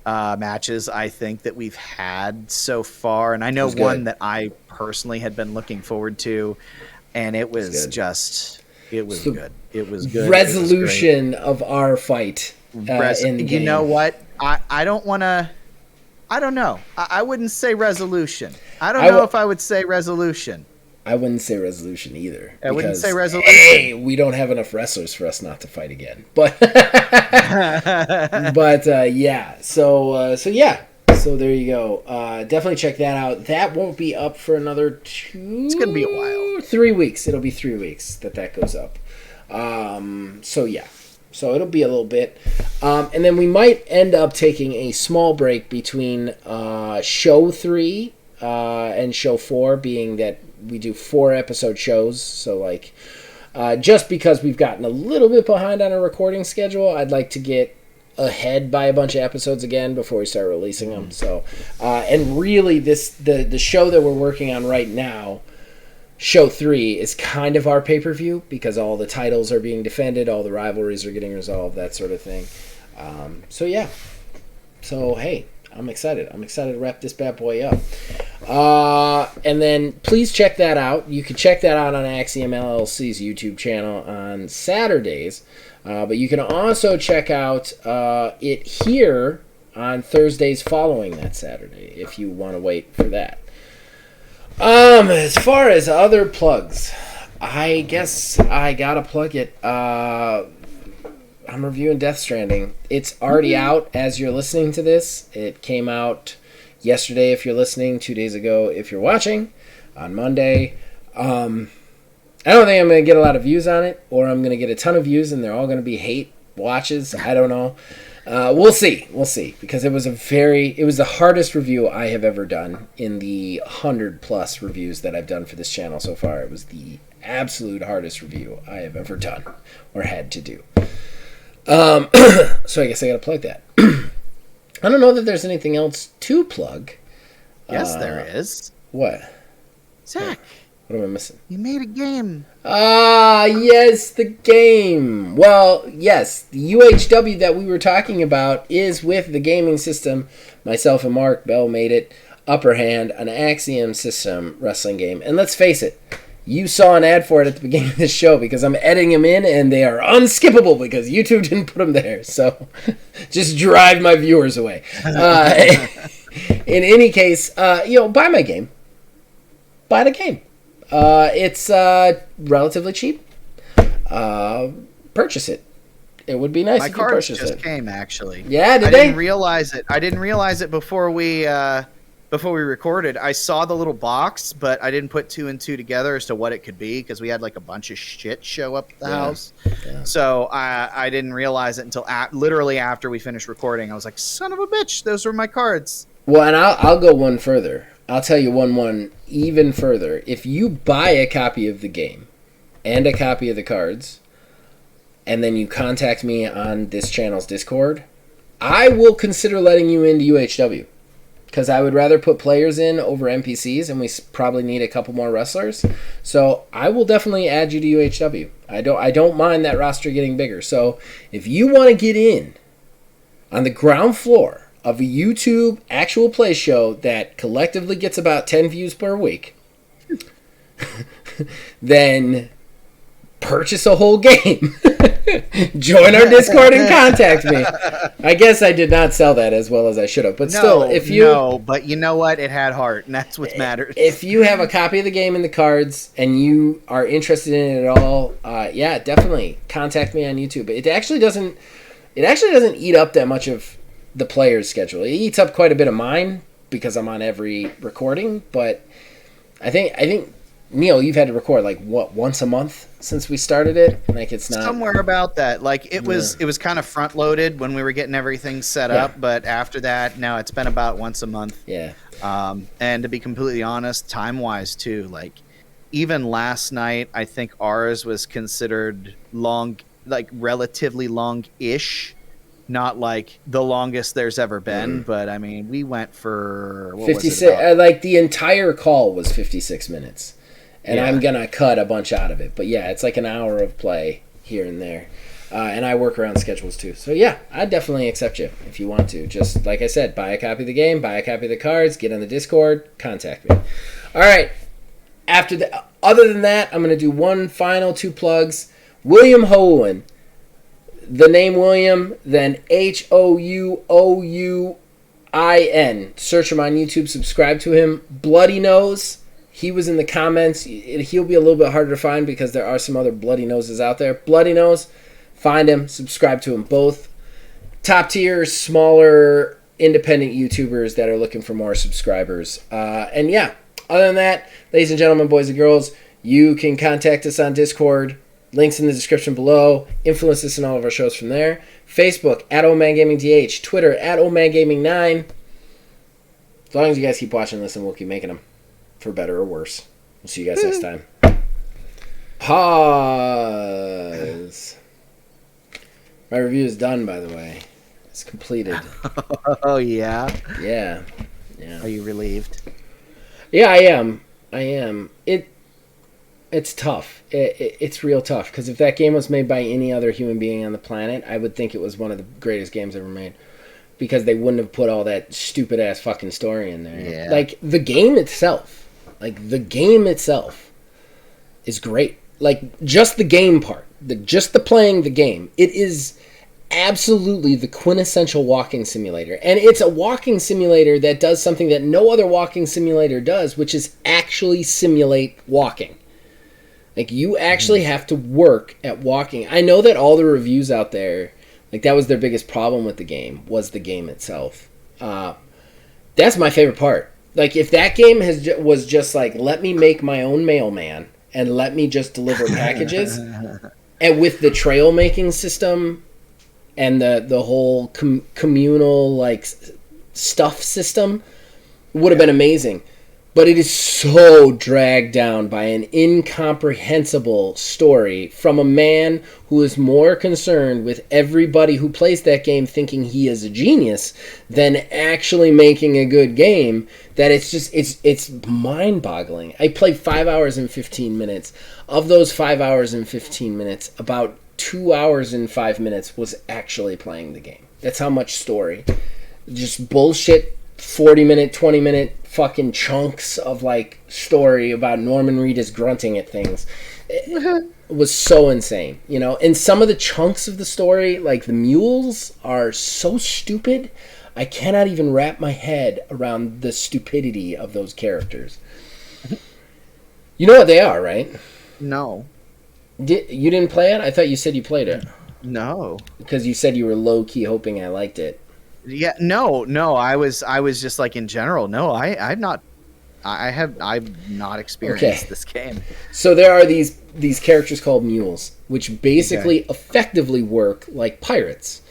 matches I think that we've had so far, and I know one that I personally had been looking forward to, and it was good. It was good. Resolution of our fight in the game. You know what? I don't want to. I don't know. I wouldn't say resolution. I don't know if I would say resolution. I wouldn't say resolution either. I wouldn't say resolution. Hey, we don't have enough wrestlers for us not to fight again. But, yeah. So yeah. So there you go. Definitely check that out. That won't be up for another 2. It's gonna be a while. 3 weeks. It'll be 3 weeks that goes up. So yeah. So it'll be a little bit. And then we might end up taking a small break between show 3 and show 4, being that we do 4-episode shows. So like, just because we've gotten a little bit behind on our recording schedule, I'd like to get ahead by a bunch of episodes again before we start releasing them. So, and really, the show that we're working on right now, show 3, is kind of our pay-per-view because all the titles are being defended, all the rivalries are getting resolved, that sort of thing. So yeah. So hey, I'm excited. I'm excited to wrap this bad boy up. And then please check that out. You can check that out on Axiom LLC's YouTube channel on Saturdays. But you can also check out it here on Thursdays following that Saturday if you want to wait for that. As far as other plugs, I guess I gotta plug it. I'm reviewing Death Stranding. It's already out as you're listening to this. It came out yesterday if you're listening, 2 days ago if you're watching, on Monday. I don't think I'm going to get a lot of views on it, or I'm going to get a ton of views and they're all going to be hate watches. I don't know. We'll see. We'll see. Because it was the hardest review I have ever done in the 100+ reviews that I've done for this channel so far. It was the absolute hardest review I have ever done or had to do. So I guess I got to plug that. I don't know that there's anything else to plug. Yes, there is. What? Zach, what am I missing? you made a game. Ah, yes, the game. Well, yes, the UHW that we were talking about is with the gaming system. Myself and Mark Bell made it. Upper Hand, an Axiom system wrestling game. And let's face it, you saw an ad for it at the beginning of the show because I'm editing them in and they are unskippable because YouTube didn't put them there. So just drive my viewers away. In any case, buy my game. Buy the game. It's relatively cheap. Purchase it. It would be nice My if you cards purchased just it. came, actually. Yeah, I did didn't they? realize it. I didn't realize it before we recorded. I saw the little box, but I didn't put 2 and 2 together as to what it could be because we had like a bunch of shit show up at the house. Yeah. So I didn't realize it until literally after we finished recording. I was like, son of a bitch, those were my cards. Well, and I'll go one further. I'll tell you one even further. If you buy a copy of the game and a copy of the cards, and then you contact me on this channel's Discord, I will consider letting you into UHW. Because I would rather put players in over NPCs, and we probably need a couple more wrestlers. So I will definitely add you to UHW. I don't mind that roster getting bigger. So if you want to get in on the ground floor of a YouTube actual play show that collectively gets about 10 views per week, then purchase a whole game. Join our Discord and contact me. I guess I did not sell that as well as I should have, but still, if you but you know what, it had heart, and that's what matters. If you have a copy of the game and the cards, and you are interested in it at all, yeah, definitely contact me on YouTube. It actually doesn't eat up that much of the player's schedule. It eats up quite a bit of mine because I'm on every recording, but I think Neil, you've had to record like what, once a month since we started it? Like it's not somewhere about that. Like it was kind of front loaded when we were getting everything set up, but after that, now it's been about once a month. Yeah. And to be completely honest, time wise too, like even last night, I think ours was considered long, like relatively long-ish. Not like the longest there's ever been, but I mean, we went for 56. Like the entire call was 56 minutes, and I'm gonna cut a bunch out of it. But yeah, it's like an hour of play here and there, and I work around schedules too. So yeah, I'd definitely accept you if you want to. Just like I said, buy a copy of the game, buy a copy of the cards, get on the Discord, contact me. All right. Other than that, I'm gonna do one final 2 plugs. William Houen. The name William, then Hououin. Search him on YouTube, subscribe to him. Bloody Nose, he was in the comments. He'll be a little bit harder to find because there are some other Bloody Noses out there. Bloody Nose, find him, subscribe to him. Both top tier, smaller independent YouTubers that are looking for more subscribers. And yeah, other than that, ladies and gentlemen, boys and girls, you can contact us on Discord. Links in the description below. Influence us in all of our shows from there. Facebook, at OldManGamingDH. Twitter, at OldManGaming9. As long as you guys keep watching this, and we'll keep making them. For better or worse. We'll see you guys next time. Pause. My review is done, by the way. It's completed. Oh, yeah? Yeah. Are you relieved? Yeah, I am. It's tough. It's real tough, because if that game was made by any other human being on the planet, I would think it was one of the greatest games ever made. Because they wouldn't have put all that stupid-ass fucking story in there. Yeah. Like, the game itself is great. Like, just the game part. Just the playing the game. It is absolutely the quintessential walking simulator. And it's a walking simulator that does something that no other walking simulator does, which is actually simulate walking. Like, you actually have to work at walking. I know that all the reviews out there, like, that was their biggest problem with the game, was the game itself. That's my favorite part. Like, if that game was just like, let me make my own mailman and let me just deliver packages, and with the trail making system and the whole communal, like, stuff system, would have been amazing. But it is so dragged down by an incomprehensible story from a man who is more concerned with everybody who plays that game thinking he is a genius than actually making a good game, that it's mind-boggling. I played 5 hours and 15 minutes. Of those 5 hours and 15 minutes, about 2 hours and 5 minutes was actually playing the game. That's how much story. Just bullshit 40-minute, 20-minute fucking chunks of, like, story about Norman Reedus grunting at things. It was so insane, you know? And some of the chunks of the story, like the mules, are so stupid, I cannot even wrap my head around the stupidity of those characters. You know what they are, right? No. You didn't play it? I thought you said you played it. No. Because you said you were low-key hoping I liked it. Yeah, no. I was just like, in general. No, I've not experienced this game. So there are these characters called mules, which basically effectively work like pirates.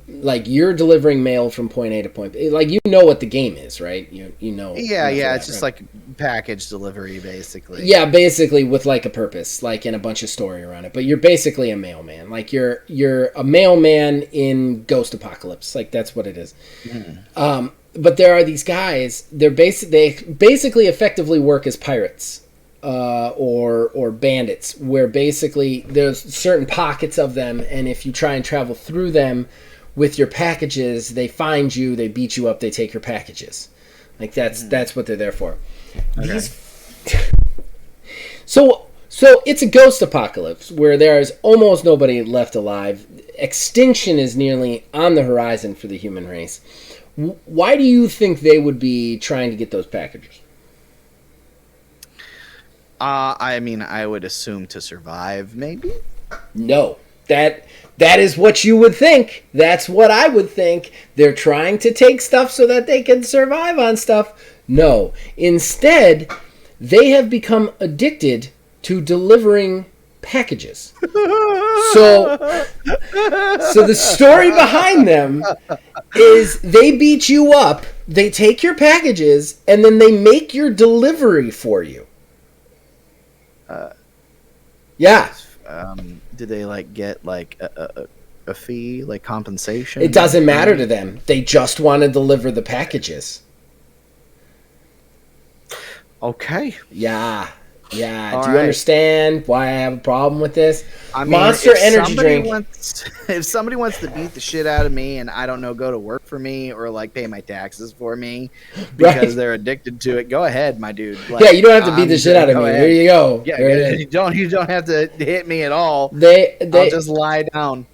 Like, you're delivering mail from point A to point B. Like, you know what the game is, right? You know. Yeah, it's just like package delivery, basically. Yeah, basically, with like a purpose, like, and a bunch of story around it. But you're basically a mailman. Like, you're a mailman in Ghost Apocalypse. Like, that's what it is. Mm. But there are these guys. They basically effectively work as pirates. Or bandits, where basically there's certain pockets of them, and if you try and travel through them with your packages, they find you, they beat you up, they take your packages. Like, that's what they're there for. Okay. So it's a ghost apocalypse where there is almost nobody left alive. Extinction is nearly on the horizon for the human race. Why do you think they would be trying to get those packages? I mean, I would assume to survive, maybe? No. That is what you would think. That's what I would think. They're trying to take stuff so that they can survive on stuff. No. Instead, they have become addicted to delivering packages. So the story behind them is they beat you up, they take your packages, and then they make your delivery for you. Yeah. Do they like get like a fee, like compensation? It doesn't matter to them. They just want to deliver the packages. Okay. Yeah. All Do you right. understand why I have a problem with this? I mean, Monster Energy drink. If somebody wants to beat the shit out of me and I don't know, go to work for me or like pay my taxes for me because they're addicted to it, go ahead, my dude. Like, yeah, you don't have to beat the shit out of me. There you go. Yeah, there you don't have to hit me at all. I'll just lie down.